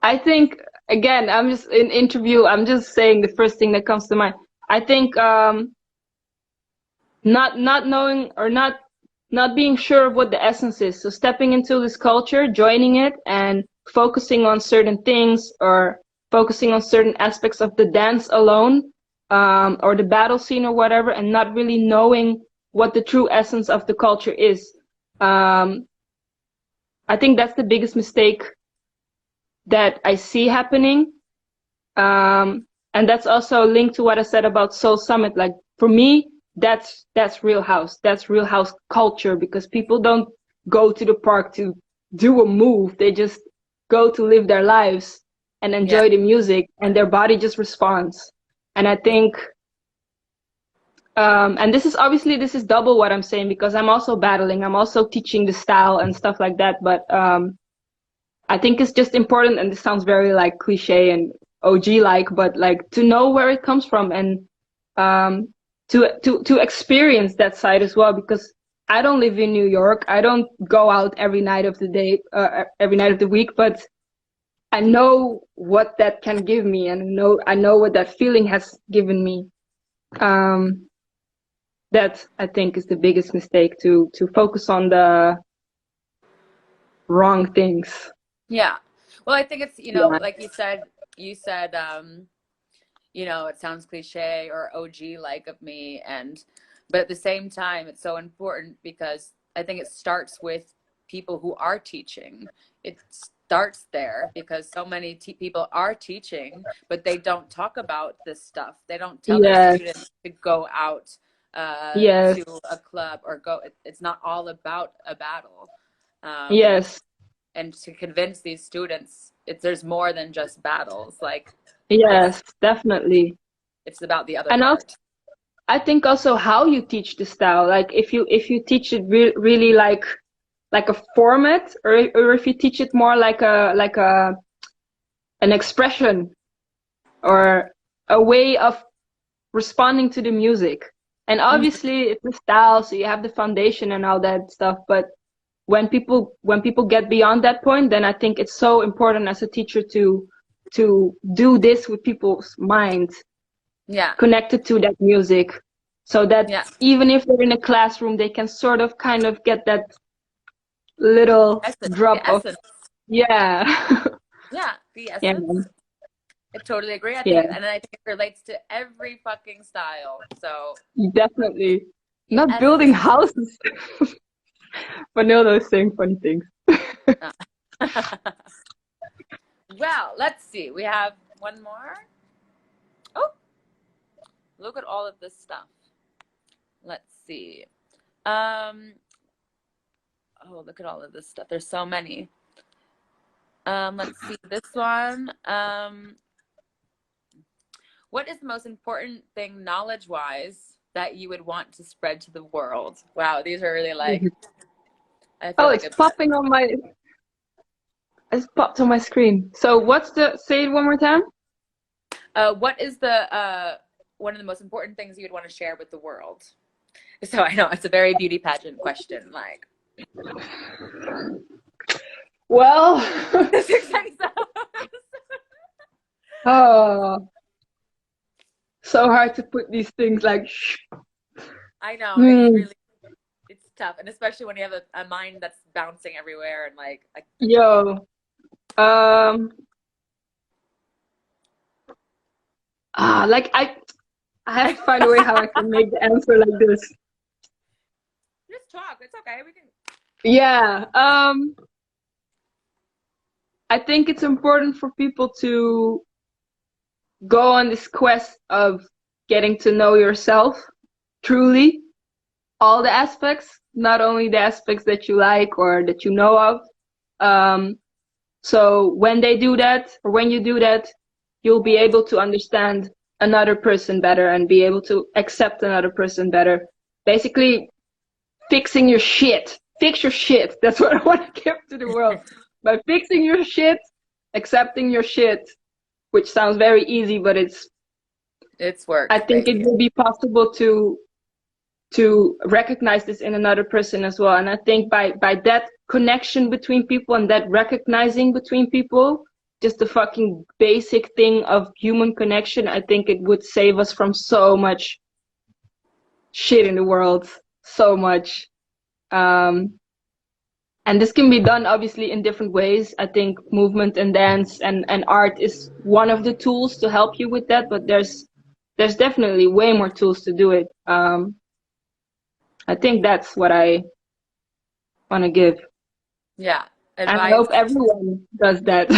I think again, I'm just in interview. I'm just saying the first thing that comes to mind. I think not knowing, or not being sure of what the essence is. So stepping into this culture, joining it, and focusing on certain things, or focusing on certain aspects of the dance alone, or the battle scene or whatever, and not really knowing what the true essence of the culture is. Um, I think that's the biggest mistake that I see happening. And that's also linked to what I said about Soul Summit. Like for me, that's real house. That's real house culture, because people don't go to the park to do a move. They just go to live their lives and Yeah. enjoy the music, and their body just responds. And I think, and this is double what I'm saying, because I'm also battling. I'm also teaching the style and stuff like that. But I think it's just important, and this sounds very like cliche and OG like, but like to know where it comes from, and to experience that side as well, because I don't live in New York. I don't go out every night of the day, every night of the week, but I know what that can give me, and I know what that feeling has given me. That I think is the biggest mistake, to focus on the wrong things. Yeah. Well, I think it's, Yeah. like you said, it sounds cliche or OG like of me, but at the same time, it's so important because I think it starts with people who are teaching. It starts there because so many people are teaching, but they don't talk about this stuff. They don't tell their Yes. students to go out Yes. to a club or go. It's not all about a battle. Yes. And to convince these students, there's more than just battles. Like, Yes, definitely. it's about the other And also, part. I think also how you teach the style. Like if you teach it really like a format, or if you teach it more like an expression, or a way of responding to the music. And obviously it's the style, so you have the foundation and all that stuff. But when people get beyond that point, then I think it's so important as a teacher to do this with people's minds. Yeah. Connected to that music, so that even if they're in a classroom, they can sort of kind of get that little drop of yeah. Yeah, the essence. Yeah. I totally agree. I Yeah. think it relates to every fucking style. So Definitely. Not building houses. But no, those same funny things. Well, let's see. We have one more. Oh, look at all of this stuff. Let's see. Oh, look at all of this stuff. There's so many. Let's see this one. What is the most important thing knowledge-wise that you would want to spread to the world? Wow, these are really like. I feel like it's popping on my. It's popped on my screen. So say it one more time? What is the one of the most important things you'd want to share with the world? So I know it's a very beauty pageant question, like. Well. Oh, so hard to put these things like. I know, it's tough, and especially when you have a mind that's bouncing everywhere and like. Yo. Like I have to find a way how I can make the answer like this. Just talk. It's okay. We can. Yeah. I think it's important for people to go on this quest of getting to know yourself truly, all the aspects, not only the aspects that you like or that you know of. So when they do that, or when you do that, you'll be able to understand another person better and be able to accept another person better. Basically, fixing your shit. Fix your shit. That's what I want to give to the world. By fixing your shit, accepting your shit, which sounds very easy, but it's work. I think it will be possible to recognize this in another person as well. And I think by that connection between people and that recognizing between people, just the fucking basic thing of human connection, I think it would save us from so much shit in the world. So much. And this can be done obviously in different ways. I think movement and dance and art is one of the tools to help you with that, but there's definitely way more tools to do it. I think that's what I want to give. Yeah. And I hope everyone does that.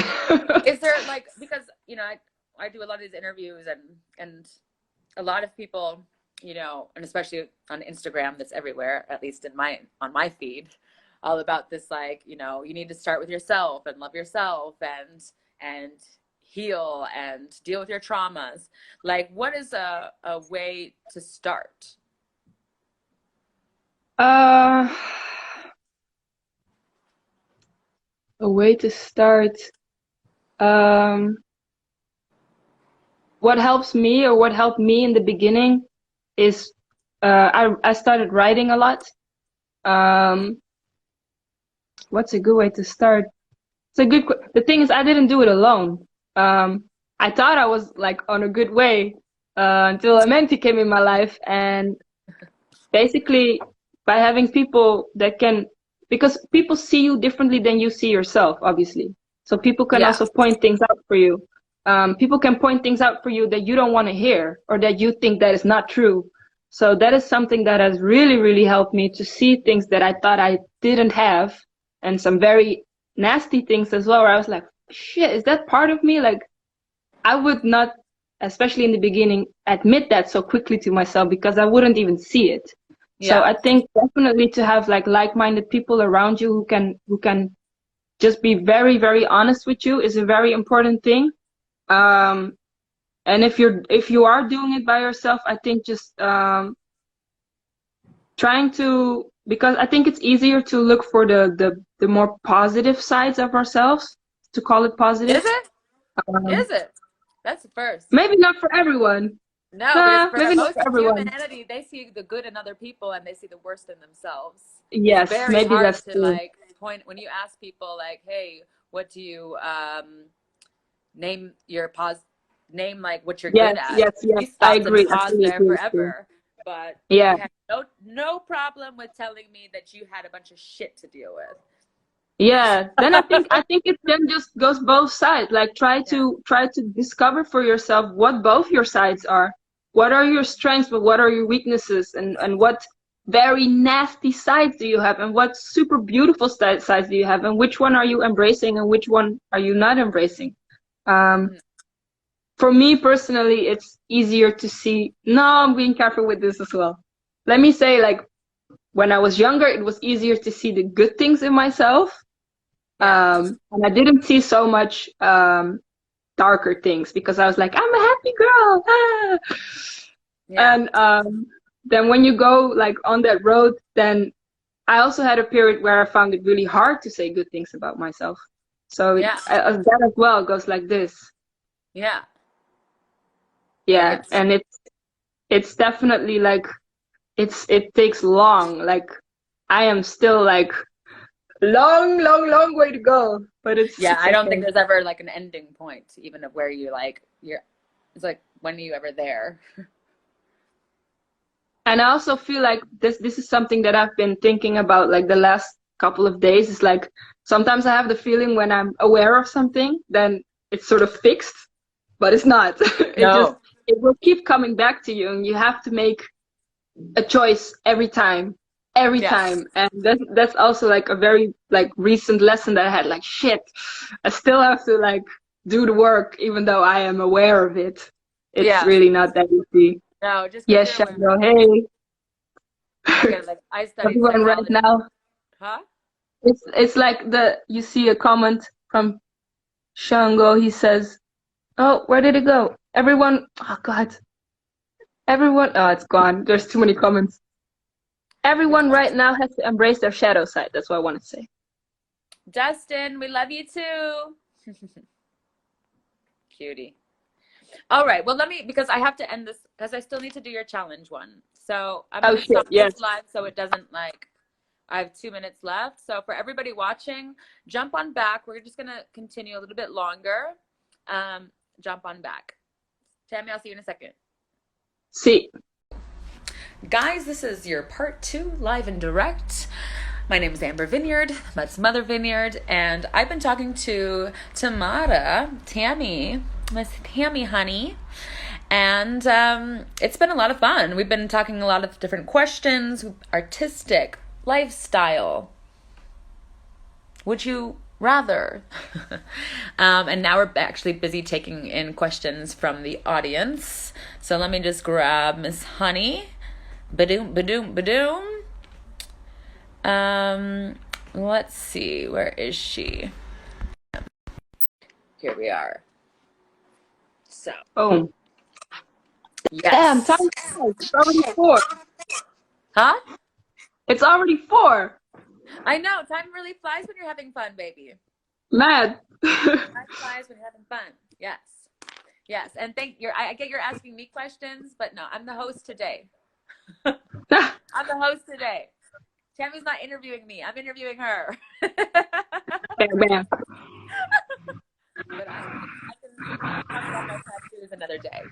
Is there like, because, I do a lot of these interviews and a lot of people, and especially on Instagram, that's everywhere, at least on my feed, all about this, like, you need to start with yourself and love yourself and heal and deal with your traumas. Like, what is a way to start? A way to start. What helps me, or what helped me in the beginning, is I started writing a lot. What's a good way to start? It's a good the thing is, I didn't do it alone. I thought I was like on a good way until a mentee came in my life, and basically by having people that can, because people see you differently than you see yourself, obviously. So people can also point things out for you. People can point things out for you that you don't want to hear or that you think that is not true. So that is something that has really, really helped me to see things that I thought I didn't have, and some very nasty things as well, where I was like, shit, is that part of me? Like, I would not, especially in the beginning, admit that so quickly to myself because I wouldn't even see it. So I think definitely to have like-minded people around you who can just be very, very honest with you is a very important thing. And if you are doing it by yourself, I think just trying to, because I think it's easier to look for the more positive sides of ourselves, to call it positive. Is it? Is it? That's the first. Maybe not for everyone. No, but for maybe not most for of everyone. humanity, they see the good in other people and they see the worst in themselves. Yes, it's very maybe hard that's to true. like point when you ask people like, hey, what do you name your name like what you're good at? Yes, You I stop agree. and pause Absolutely there agree. forever. But Yeah. you have no problem with telling me that you had a bunch of shit to deal with. Yeah, then I think it then just goes both sides. Like try to discover for yourself what both your sides are. What are your strengths, but what are your weaknesses, and what very nasty sides do you have, and what super beautiful sides do you have, and which one are you embracing and which one are you not embracing? For me personally, it's easier to see. No, I'm being careful with this as well. Let me say, like, when I was younger, it was easier to see the good things in myself. And I didn't see so much darker things because I was like, I'm a happy girl. Ah. And then when you go like on that road, then I also had a period where I found it really hard to say good things about myself. So that as well goes like this. Yeah. Yeah, and it's definitely like it takes long. Like I am still like long way to go, but it's I don't think there's ever like an ending point, even of where you're it's like, when are you ever there? And I also feel like this is something that I've been thinking about like the last couple of days. It's like sometimes I have the feeling when I'm aware of something, then it's sort of fixed, but it's not. It will keep coming back to you, and you have to make a choice every time. And that's also like a very like recent lesson that I had. Like, shit, I still have to like do the work even though I am aware of it. It's really not that easy. No, just yes, Shango. Hey. Like, I studied everyone right now. Huh? It's like you see a comment from Shango. He says, "Oh, where did it go? Everyone, oh God, everyone. Oh, it's gone. There's too many comments. Everyone right now has to embrace their shadow side." That's what I want to say. Justin, we love you too. Cutie. All right. Well, because I have to end this because I still need to do your challenge one. So I'm going to stop this live so it doesn't like, I have 2 minutes left. So for everybody watching, jump on back. We're just going to continue a little bit longer. Jump on back. Tammy, I'll see you in a second. See. Guys, this is your part 2 live and direct. My name is Amber Vineyard. That's Mother Vineyard. And I've been talking to Tamara, Miss Tammy honey. And it's been a lot of fun. We've been talking a lot of different questions, artistic, lifestyle. Would you rather? And now we're actually busy taking in questions from the audience. So let me just grab Miss Honey. Badoom, badoom, badoom. Let's see. Where is she? Here we are. So. Oh. Yes. Damn, time flies. It's already 4. Huh? It's already 4. I know. Time really flies when you're having fun, baby. Mad. Time flies when you're having fun. Yes. Yes. And I get you're asking me questions, but no, I'm the host today. I'm the host today. Tammy's not interviewing me. I'm interviewing her. Bam, bam. Talk about my tattoos another day.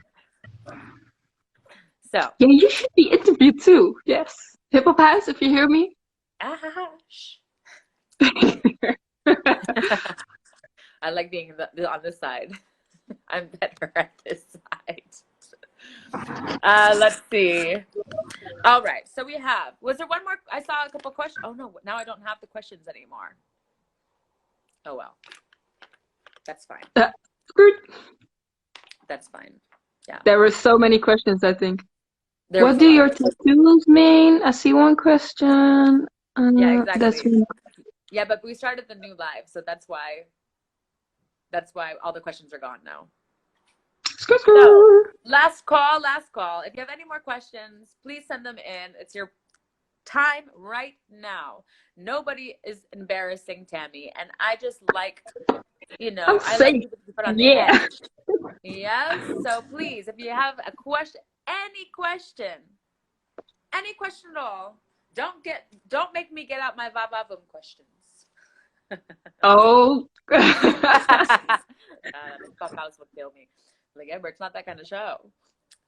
So. Yeah, you should be interviewed too. Yes. Hippopotamus, if you hear me. Shh. I like being on this side. I'm better at this side. Let's see. All right. So we have. Was there one more? I saw a couple questions. Oh no! Now I don't have the questions anymore. Oh well. That's fine. That's fine. Yeah. There were so many questions, I think. There What do your tattoos mean? I see one question. Yeah, exactly. That's one. Yeah, but we started the new live, so that's why all the questions are gone now. So, last call. If you have any more questions, please send them in. It's your time right now. Nobody is embarrassing Tammy, and I just like, I like people to put on the edge. Yes. So please, if you have a question, any question at all, don't make me get out my va-va-voom questions. Oh. Clubhouse will kill me. Like, Amber, it's not that kind of show.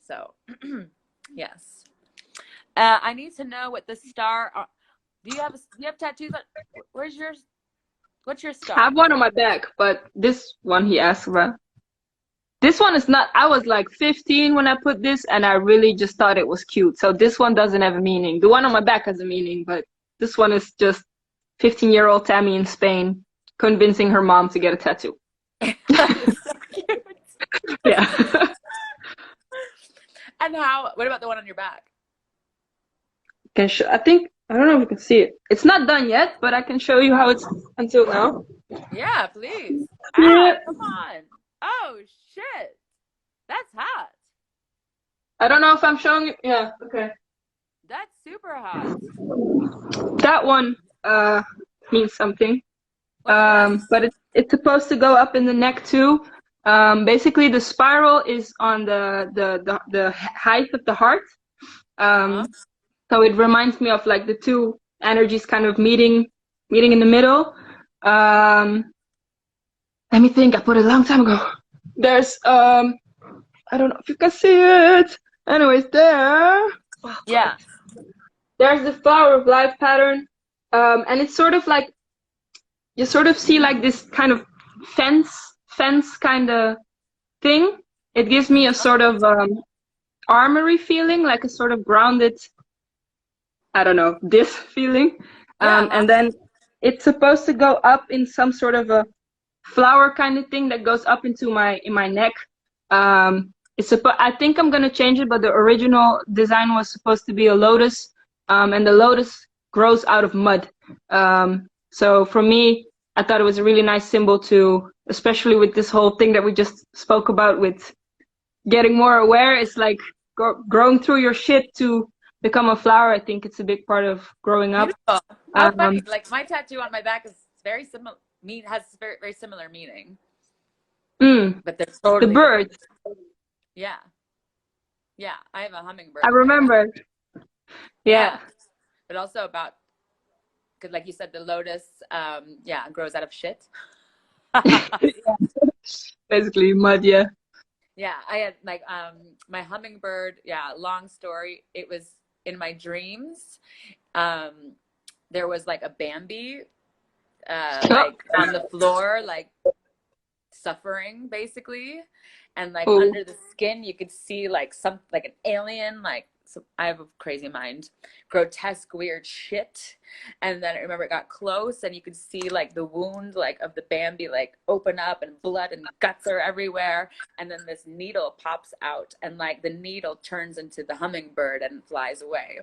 So, yes. I need to know what the star. Do you have tattoos on? What's your star? I have one on my back, but this one he asked about. This one is not. I was like 15 when I put this, and I really just thought it was cute. So this one doesn't have a meaning. The one on my back has a meaning, but this one is just 15-year-old Tammy in Spain convincing her mom to get a tattoo. So cute. Yeah. And what about the one on your back? I don't know if you can see it. It's not done yet, but I can show you how it's until now. Yeah, please. Yeah. Come on. Oh, shit. That's hot. I don't know if I'm showing it. Yeah, okay. That's super hot. That one means something. But it's supposed to go up in the neck too. Basically, the spiral is on the height of the heart. So it reminds me of like the two energies kind of meeting in the middle. Let me think. I put it a long time ago. There's I don't know if you can see it. Anyways, there. Yeah. There's the flower of life pattern, and it's sort of like you sort of see like this kind of fence kind of thing. It gives me a sort of armory feeling, like a sort of grounded, I don't know, this feeling. And then it's supposed to go up in some sort of a flower kind of thing that goes up into my neck. I think I'm gonna change it, but the original design was supposed to be a lotus, and the lotus grows out of mud. So for me, I thought it was a really nice symbol to, especially with this whole thing that we just spoke about with getting more aware. It's like growing through your shit to become a flower. I think it's a big part of growing up. How funny! Like my tattoo on my back is very similar. Has very, very similar meaning. But they're totally the birds. Different. Yeah. I have a hummingbird. I remember. Yeah. But also about, because like you said, the lotus, grows out of shit. Basically mud. Yeah. Yeah, I had like my hummingbird. Yeah, long story. It was in my dreams. There was like a Bambi, like on the floor, like suffering basically, and like under the skin you could see like like an alien, like I have a crazy mind, grotesque weird shit. And then I remember it got close and you could see like the wound like of the Bambi like open up and blood and guts are everywhere, and then this needle pops out and like the needle turns into the hummingbird and flies away.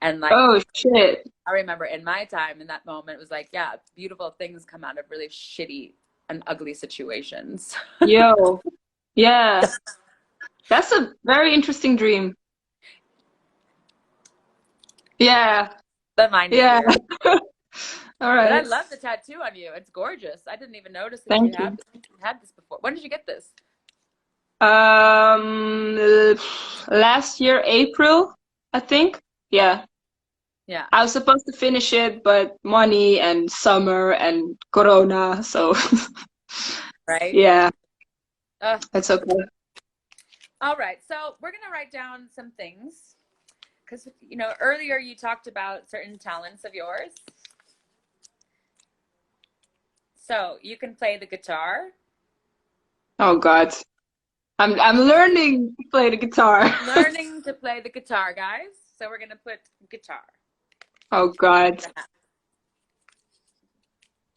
And like, oh shit, I remember in my time in that moment it was like, yeah, beautiful things come out of really shitty and ugly situations. Yo, yeah, that's a very interesting dream. Yeah. But mine. Yeah. All right. But I love the tattoo on you. It's gorgeous. I didn't even notice that you had this before. When did you get this? Last year, April, I think. Yeah. Yeah. I was supposed to finish it, but money and summer and Corona, so. Right. Yeah. It's okay. All right, so we're gonna write down some things because earlier you talked about certain talents of yours. So you can play the guitar. Oh God, I'm learning to play the guitar. Learning to play the guitar, guys. So we're gonna put guitar. Oh God.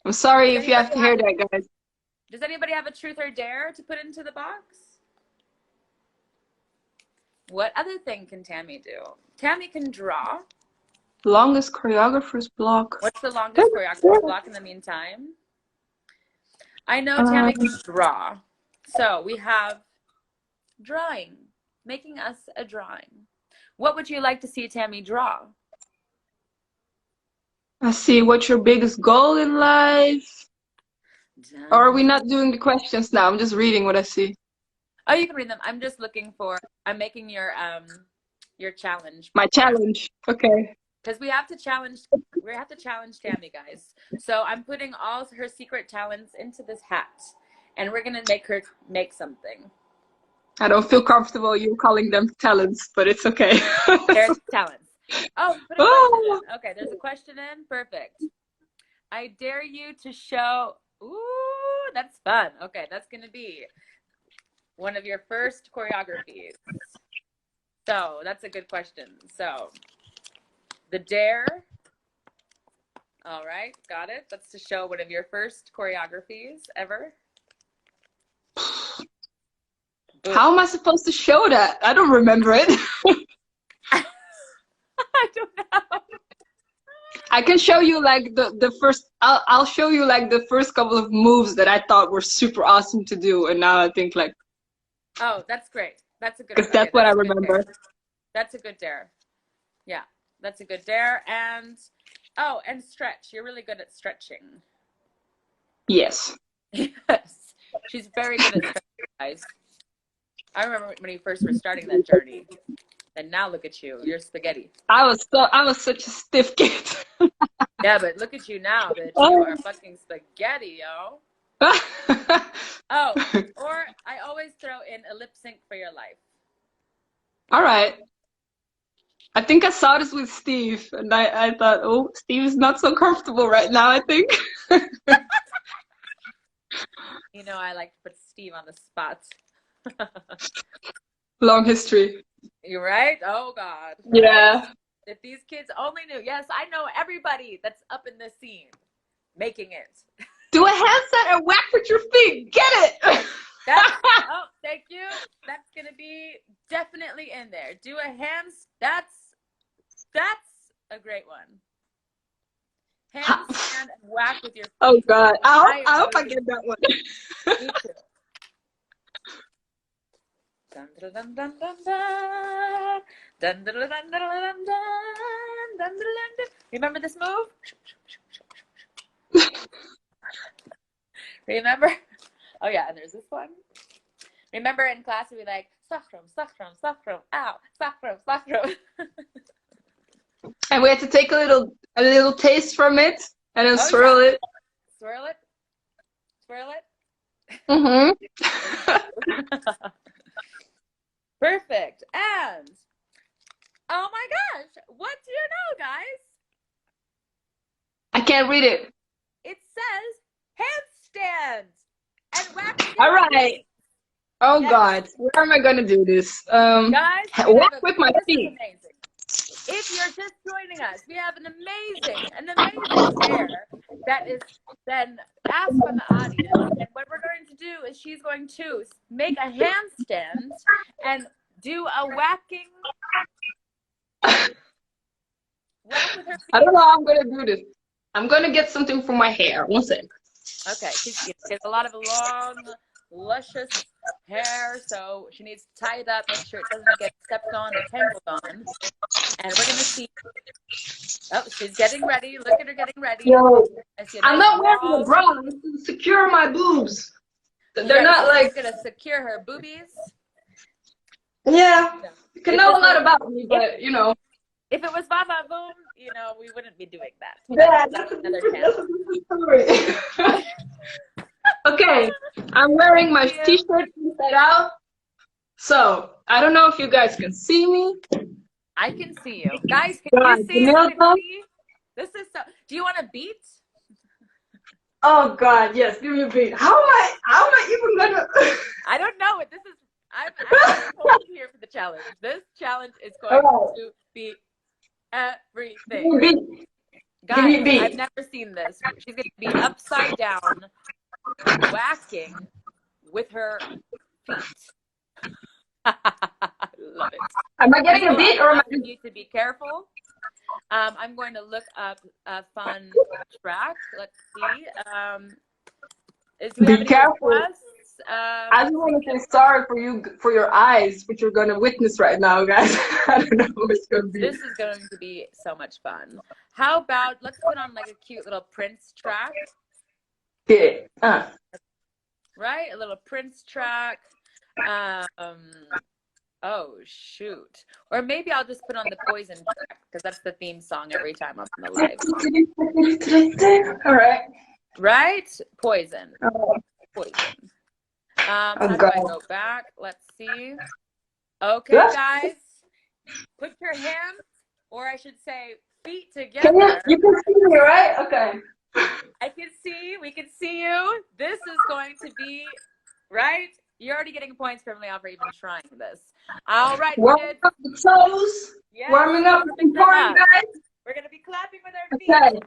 I'm sorry if you have to hear that, guys. Does anybody have a truth or dare to put into the box? What other thing can Tammy do? Tammy can draw. Longest choreographer's block. What's the longest choreographer's block in the meantime? I know Tammy can draw. So we have drawing, making us a drawing. What would you like to see Tammy draw? I see. What's your biggest goal in life? Or are we not doing the questions now? I'm just reading what I see. Oh, you can read them. I'm just looking for. I'm making your challenge. My challenge. Okay. Because we have to challenge. We have to challenge Tammy, guys. So I'm putting all her secret talents into this hat, and we're gonna make her make something. I don't feel comfortable you calling them talents, but it's okay. There's talents. Oh, put a question in. Okay, there's a question in. Perfect. I dare you to show. Ooh, that's fun. Okay, that's gonna be one of your first choreographies. So that's a good question. So the dare. All right, got it. That's to show one of your first choreographies ever. How am I supposed to show that? I don't remember it. I don't know. I can show you like the first. I'll show you like the first couple of moves that I thought were super awesome to do, and now I think like. Oh, that's great. That's a good. Because that's what I remember. That's a good dare. Yeah, that's a good dare. And and stretch. You're really good at stretching. Yes. Yes, she's very good at stretching, guys. I remember when you first were starting that journey, and now look at you. You're spaghetti. I was such a stiff kid. Yeah, but look at you now, bitch. You are fucking spaghetti, yo. Or I always throw in a lip sync for your life. All right. I think I saw this with Steve, and I thought, oh, Steve is not so comfortable right now, I think. I like to put Steve on the spot. Long history. You're right? Oh, God. Yeah. If these kids only knew. Yes, I know everybody that's up in this scene making it. Do a handstand and whack with your feet. Get it. Oh, thank you. That's going to be definitely in there. Do a that's a great one. Handstand and whack with your feet. Oh, God. I hope I get that one. Me too. Dun, dun, dun, dun, dun, dun. Dun, dun, dun, dun, dun, dun, dun, dun, dun, dun. Remember this move? Remember? Oh yeah, and there's this one. Remember in class we'd be like, sakrum, sakrum, sakrum, ow, sakrum, sakrum. And we had to take a little taste from it and then swirl it. Swirl it. Swirl it. Mm-hmm. Perfect. And oh my gosh, what do you know, guys? I can't read it. It says handstand and whack. All right. Oh yes. God, where am I gonna do this? Guys, walk with my feet. If you're just joining us, we have an amazing dare that is then asked from the audience. And what we're going to do is she's going to make a handstand and do a whacking. Whack with her feet. I don't know how I'm gonna do this. I'm gonna get something for my hair. One sec. Okay, she has a lot of long, luscious hair, so she needs to tie it up, make sure it doesn't get stepped on or tangled on. And we're gonna see. Oh, she's getting ready. Look at her getting ready. Yo, I'm not wearing a bra. To secure my boobs. They're not like. Gonna secure her boobies. Yeah, you can know a lot about me, but you know. If it was Baba Boom, we wouldn't be doing that. Yeah, that's another story. Okay, I'm wearing my Yeah. t-shirt inside out. So, I don't know if you guys can see me. I can see you. Guys, can God, you see Vanilla? Cindy? This is so. Do you want a beat? Oh God, yes, give me a beat. How am I even gonna? I don't know what this is. I'm actually here for the challenge. This challenge is going to be everything. Give me a beat. Give me a Guys, beat. I've never seen this. She's going to be upside down, whacking with her feet. Love it. Am I getting a People, beat I'm or am I? asking you to be careful. I'm going to look up a fun track. Let's see. Do we have any Careful. requests? I just want to say sorry for you, for your eyes, what you're gonna witness right now, guys. I don't know what it's gonna be. This is going to be so much fun. How about let's put on like a cute little Prince track, Yeah. right? A little Prince track. Oh shoot. Or maybe I'll just put on the Poison track because that's the theme song every time I'm on the live. All right. Right? Poison. Oh, Poison. How do I God. go back? Let's see. Okay, Yeah. guys. Put your hands, or I should say feet Can together. you can see me, right? Okay. I can see. We can see you. This is going to be, right? You're already getting points for Leon for even trying this. All right, Warming kids. up the toes. Yes, Warming up is important, guys. We're going to be clapping with our feet. Okay.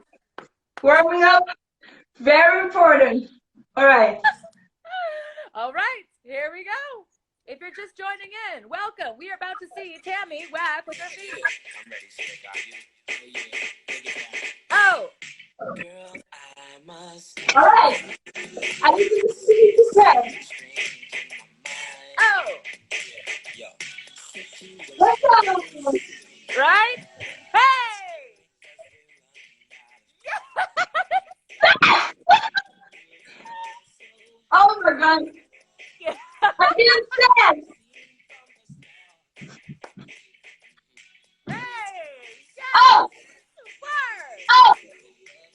Warming up, very important. All right. All right, here we go. If you're just joining in, welcome. We are about to see Tammy whack with her feet. I'm ready, sick, are you? Yeah, take it down. Oh, Girl, I must All right. I need you to see the set. oh, Yo. Let's go. right? Hey! Oh my God. Yeah. I didn't stand. Hey! Yes! Oh, Word! oh,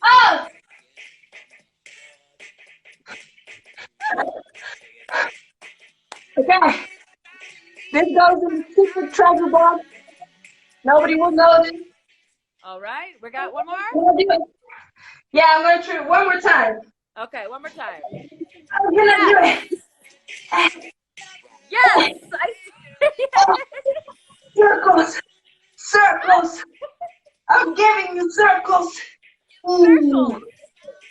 oh. Okay. This goes in the secret treasure box. Nobody will know this. All right, we got one more? I'm gonna do it. Yeah, I'm gonna try it one more time. Okay, one more time. I'm gonna do it. Yes! I see. Circles, circles. I'm giving you circles. Circles.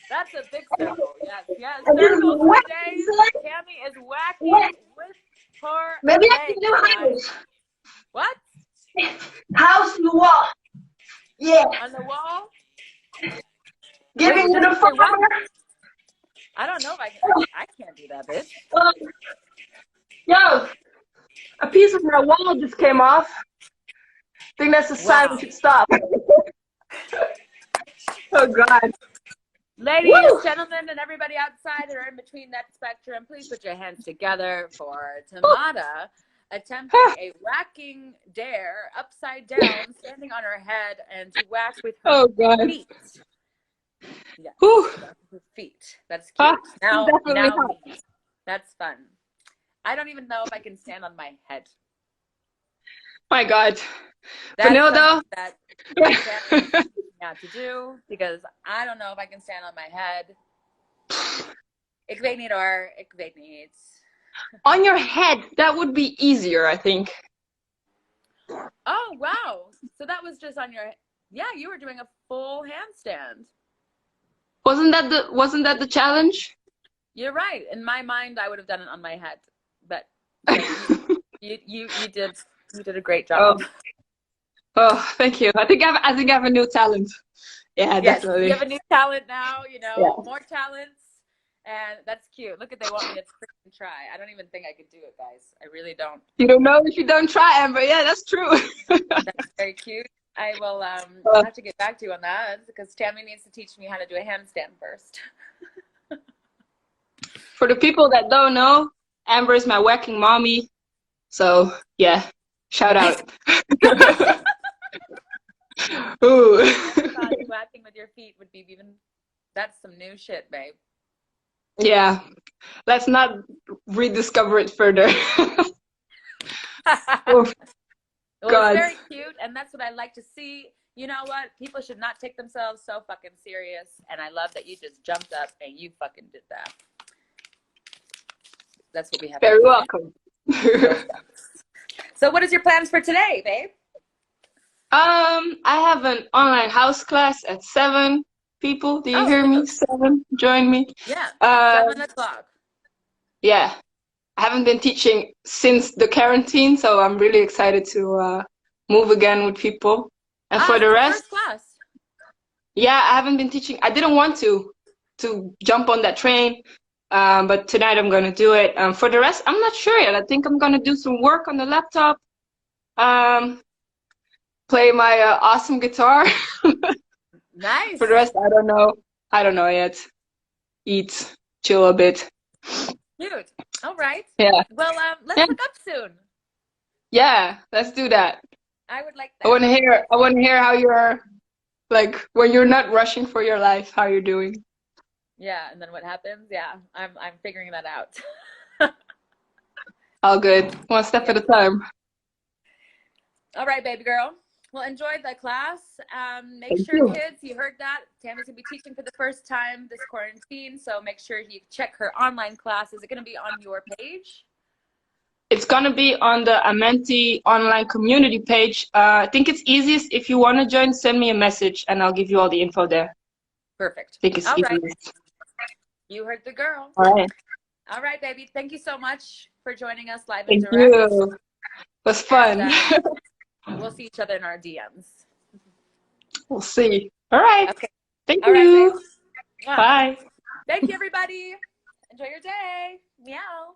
That's a big circle. Yes, yes. And this is Circles whack, today. son. Tammy is whacking Whack. with her Maybe I legs. can do house. What? House in the wall. Yeah. On the wall? Giving you the Say what? fire. I don't know if I can. I can't do that, bitch. Yo, a piece of my wall just came off. I think that's a sign we should stop. Oh God. Ladies, Woo! gentlemen, and everybody outside that are in between that spectrum, please put your hands together for Tamara attempting a whacking dare upside down, standing on her head, and to whack with her Oh God. feet. Yeah, Whew. her feet. That's cute. Ah, now definitely hot. me. That's fun. I don't even know if I can stand on my head. My God. That's Vanilla something though. that my family teaches me how to do because I don't know if I can stand on my head. Ik weet niet hoor. Ik weet niet. On your head, that would be easier, I think. Oh wow! So that was just on your. Yeah, you were doing a full handstand. Wasn't that the challenge? You're right. In my mind, I would have done it on my head, but you did a great job. Oh, thank you. I think I have a new talent. Yeah, Yes, definitely. you have a new talent now. You know, Yeah. more talents, and that's cute. Look at they want me to freaking try. I don't even think I could do it, guys. I really don't. You don't know if you don't try, Amber. Yeah, that's true. That's very cute. I will I'll have to get back to you on that because Tammy needs to teach me how to do a handstand first. For the people that don't know, Amber is my whacking mommy. So yeah, shout out. Ooh. I thought whacking with your feet would be even. That's some new shit, babe. Yeah. Let's not rediscover it further. Oh, Well, it's God. very cute, and that's what I like to see. You know what? People should not take themselves so fucking serious, and I love that you just jumped up and you fucking did that. That's what we have. Very welcome. So, what is your plans for today, babe? I have an online house class at 7 people. Do you hear me? 7. Join me. Yeah, Uh, 7 o'clock. yeah. I haven't been teaching since the quarantine, so I'm really excited to move again with people. And for the rest, first class. yeah, I haven't been teaching. I didn't want to jump on that train, but tonight I'm gonna do it. For the rest, I'm not sure yet. I think I'm gonna do some work on the laptop. Play my awesome guitar. Nice. For the rest, I don't know. I don't know yet. Eat, chill a bit. Cute. All right. Yeah. Well, let's look up soon. Yeah, let's do that. I would like that. I want to hear how you're, like, when you're not rushing for your life, how you're doing. Yeah, and then what happens? Yeah, I'm figuring that out. All good. One step at a time. All right, baby girl. Well, enjoy the class. Make Thank sure, you. kids, you heard that. Tammy's going to be teaching for the first time this quarantine, so make sure you check her online class. Is it going to be on your page? It's going to be on the Amenti online community page. I think it's easiest if you want to join, send me a message and I'll give you all the info there. Perfect. I think it's All right. easiest. You heard the girl. All right. All right, baby. Thank you so much for joining us live Thank and direct. you. It was fun. And, we'll see each other in our DMs. We'll see. All right. Okay. Thank All you. right, Bye. Thank you, everybody. Enjoy your day. Meow.